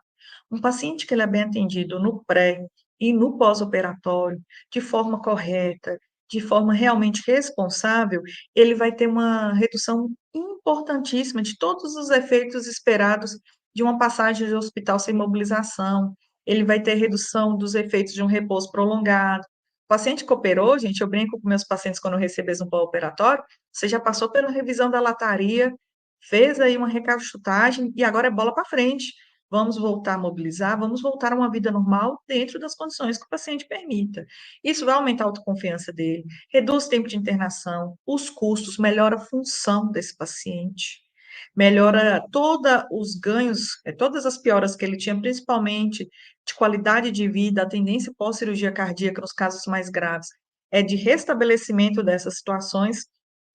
Um paciente que ele é bem atendido no pré e no pós-operatório, de forma correta, de forma realmente responsável, ele vai ter uma redução importantíssima de todos os efeitos esperados de uma passagem de hospital sem mobilização. Ele vai ter redução dos efeitos de um repouso prolongado. O paciente que operou, gente, eu brinco com meus pacientes quando eu recebo eles no pós-operatório, você já passou pela revisão da lataria, fez aí uma recalchutagem e agora é bola para frente. Vamos voltar a mobilizar, vamos voltar a uma vida normal dentro das condições que o paciente permita. Isso vai aumentar a autoconfiança dele, reduz o tempo de internação, os custos, melhora a função desse paciente, melhora todos os ganhos, todas as pioras que ele tinha, principalmente de qualidade de vida, a tendência pós-cirurgia cardíaca nos casos mais graves, é de restabelecimento dessas situações.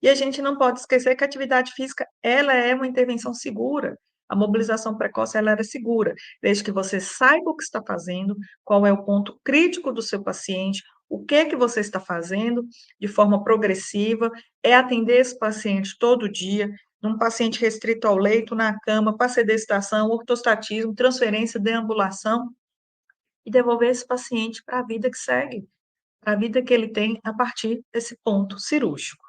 E a gente não pode esquecer que a atividade física, ela é uma intervenção segura. A mobilização precoce, ela era segura, desde que você saiba o que está fazendo, qual é o ponto crítico do seu paciente, o que é que você está fazendo de forma progressiva, é atender esse paciente todo dia, num paciente restrito ao leito, na cama, para sedestação, ortostatismo, transferência, deambulação, e devolver esse paciente para a vida que segue, para a vida que ele tem a partir desse ponto cirúrgico.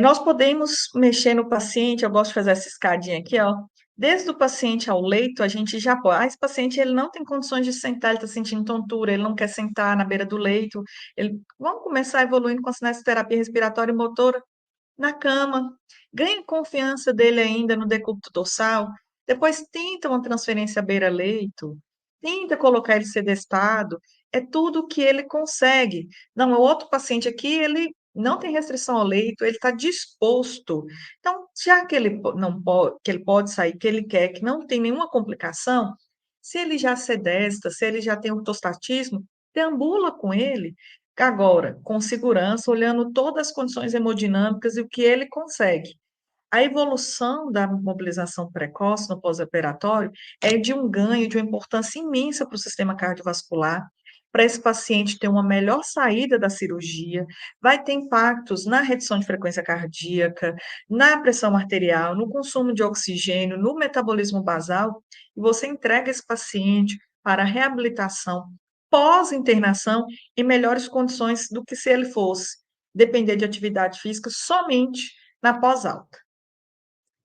Nós podemos mexer no paciente, eu gosto de fazer essa escadinha aqui, ó. Desde o paciente ao leito, a gente já pode. Esse paciente ele não tem condições de sentar, ele está sentindo tontura, ele não quer sentar na beira do leito. Vamos começar evoluindo com a cinesioterapia respiratória e motora na cama. Ganhe confiança dele ainda no decúbito dorsal. Depois tenta uma transferência à beira-leito. Tenta colocar ele sedestado. É tudo que ele consegue. Não, o outro paciente aqui, ele não tem restrição ao leito, ele está disposto. Então, já que ele não pode, que ele pode sair, que ele quer, que não tem nenhuma complicação, se ele já sedesta, se ele já tem ortostatismo, deambula com ele. Agora, com segurança, olhando todas as condições hemodinâmicas e o que ele consegue. A evolução da mobilização precoce no pós-operatório é de um ganho, de uma importância imensa para o sistema cardiovascular, para esse paciente ter uma melhor saída da cirurgia, vai ter impactos na redução de frequência cardíaca, na pressão arterial, no consumo de oxigênio, no metabolismo basal, e você entrega esse paciente para a reabilitação pós-internação em melhores condições do que se ele fosse depender de atividade física somente na pós-alta.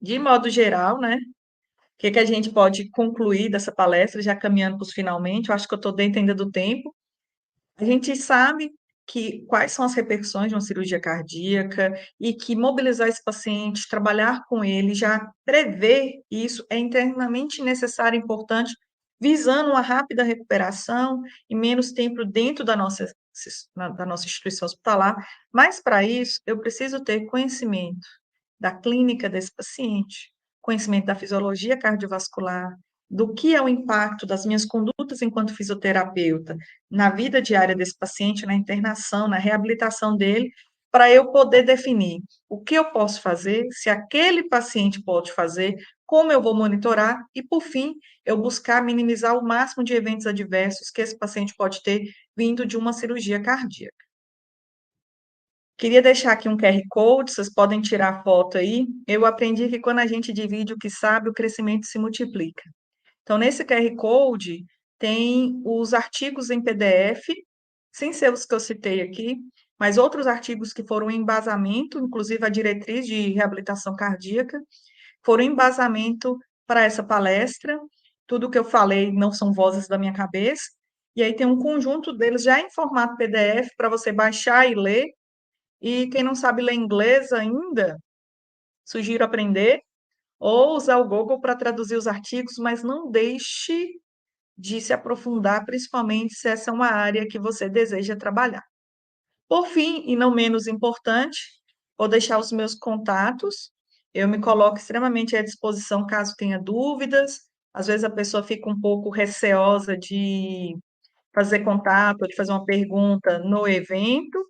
De modo geral, né? O que que a gente pode concluir dessa palestra, já caminhando para os finalmente? Eu acho que eu estou dentro ainda do tempo. A gente sabe que quais são as repercussões de uma cirurgia cardíaca e que mobilizar esse paciente, trabalhar com ele, já prever isso é internamente necessário e importante, visando uma rápida recuperação e menos tempo dentro da nossa instituição hospitalar. Mas, para isso, eu preciso ter conhecimento da clínica desse paciente, conhecimento da fisiologia cardiovascular, do que é o impacto das minhas condutas enquanto fisioterapeuta na vida diária desse paciente, na internação, na reabilitação dele, para eu poder definir o que eu posso fazer, se aquele paciente pode fazer, como eu vou monitorar e, por fim, eu buscar minimizar o máximo de eventos adversos que esse paciente pode ter vindo de uma cirurgia cardíaca. Queria deixar aqui um QR Code, vocês podem tirar a foto aí. Eu aprendi que quando a gente divide o que sabe, o crescimento se multiplica. Então, nesse QR Code, tem os artigos em PDF, sem ser os que eu citei aqui, mas outros artigos que foram em embasamento, inclusive a diretriz de reabilitação cardíaca, foram em embasamento para essa palestra. Tudo que eu falei não são vozes da minha cabeça. E aí tem um conjunto deles já em formato PDF para você baixar e ler. E quem não sabe ler inglês ainda, sugiro aprender ou usar o Google para traduzir os artigos, mas não deixe de se aprofundar, principalmente se essa é uma área que você deseja trabalhar. Por fim, e não menos importante, vou deixar os meus contatos. Eu me coloco extremamente à disposição caso tenha dúvidas. Às vezes a pessoa fica um pouco receosa de fazer contato, ou de fazer uma pergunta no evento,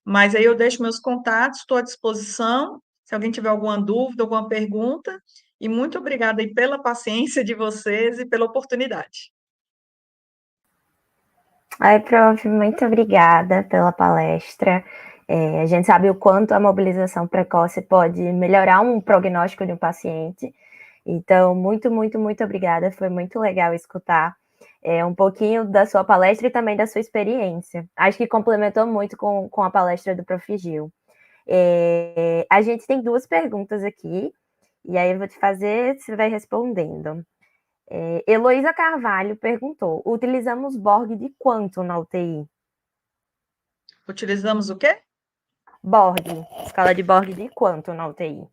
mas aí eu deixo meus contatos, estou à disposição. Se alguém tiver alguma dúvida, alguma pergunta, e muito obrigada aí pela paciência de vocês e pela oportunidade. Ai, prof, muito obrigada pela palestra. A gente sabe o quanto a mobilização precoce pode melhorar um prognóstico de um paciente. Então, muito, muito, muito obrigada. Foi muito legal escutar um pouquinho da sua palestra e também da sua experiência. Acho que complementou muito com a palestra do Prof. Gil. A gente tem duas perguntas aqui, e aí eu vou te fazer, você vai respondendo. Heloísa Carvalho perguntou: utilizamos Borg de quanto na UTI? Utilizamos o quê? Borg, escala de Borg de quanto na UTI?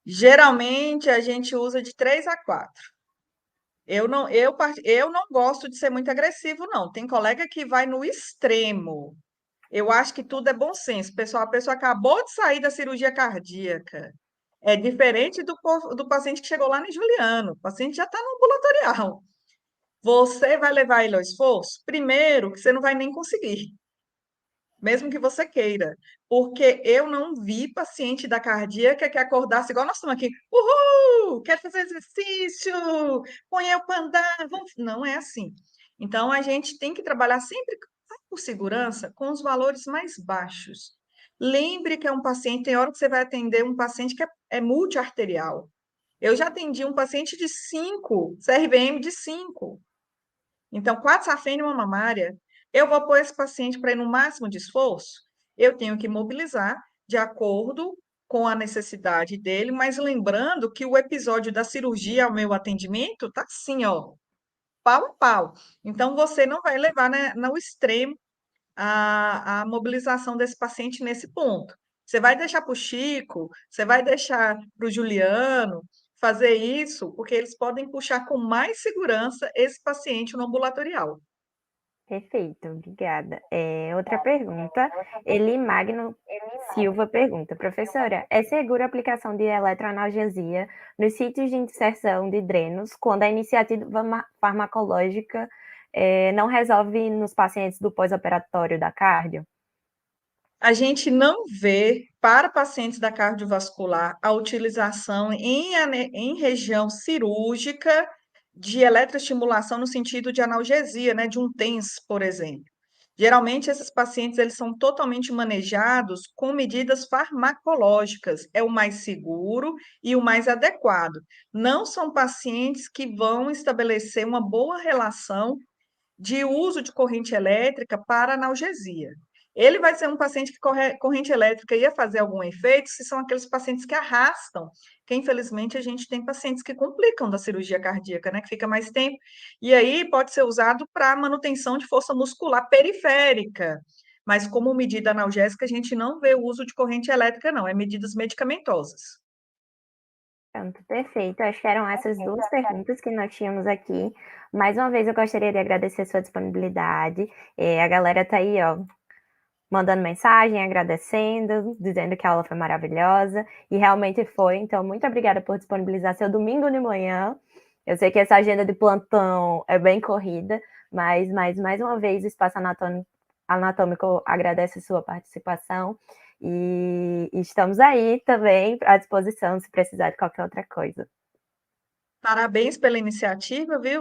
Geralmente a gente usa de 3 a 4. Eu não gosto de ser muito agressivo, não. Tem colega que vai no extremo. Eu acho que tudo é bom senso. Pessoal, a pessoa acabou de sair da cirurgia cardíaca. É diferente do paciente que chegou lá em Juliano. O paciente já está no ambulatorial. Você vai levar ele ao esforço? Primeiro, que você não vai nem conseguir, mesmo que você queira. Porque eu não vi paciente da cardíaca que acordasse igual nós estamos aqui. Uhul! Quero fazer exercício! Põe eu para andar! Vamos... Não é assim. Então, a gente tem que trabalhar sempre por segurança com os valores mais baixos. Lembre que é um paciente, tem hora que você vai atender um paciente que é multiarterial. Eu já atendi um paciente de 5, CRVM de 5. Então, 4 safena e uma mamária, eu vou pôr esse paciente para ir no máximo de esforço? Eu tenho que mobilizar de acordo com a necessidade dele, mas lembrando que o episódio da cirurgia ao meu atendimento tá assim, ó, pau a pau. Então, você não vai levar, né, no extremo a mobilização desse paciente nesse ponto. Você vai deixar para o Chico, você vai deixar para o Juliano fazer isso, porque eles podem puxar com mais segurança esse paciente no ambulatorial. Perfeito, obrigada. Outra pergunta, Eli Magno Silva pergunta: professora, é segura a aplicação de eletroanalgesia nos sítios de inserção de drenos quando a iniciativa farmacológica não resolve nos pacientes do pós-operatório da cardio? A gente não vê, para pacientes da cardiovascular, a utilização em região cirúrgica de eletroestimulação no sentido de analgesia, né, de um TENS, por exemplo. Geralmente, esses pacientes eles são totalmente manejados com medidas farmacológicas, é o mais seguro e o mais adequado. Não são pacientes que vão estabelecer uma boa relação de uso de corrente elétrica para analgesia. Ele vai ser um paciente que corrente elétrica ia fazer algum efeito, se são aqueles pacientes que arrastam, que infelizmente a gente tem pacientes que complicam da cirurgia cardíaca, né, que fica mais tempo, e aí pode ser usado para manutenção de força muscular periférica, mas como medida analgésica a gente não vê o uso de corrente elétrica não, é medidas medicamentosas. Pronto, perfeito. Acho que eram essas duas perguntas que nós tínhamos aqui. Mais uma vez, eu gostaria de agradecer a sua disponibilidade. A galera tá aí, ó, mandando mensagem, agradecendo, dizendo que a aula foi maravilhosa, e realmente foi. Então, muito obrigada por disponibilizar seu domingo de manhã. Eu sei que essa agenda de plantão é bem corrida, mas mais uma vez o Espaço Anatômico agradece a sua participação. E estamos aí também à disposição se precisar de qualquer outra coisa. Parabéns pela iniciativa, viu?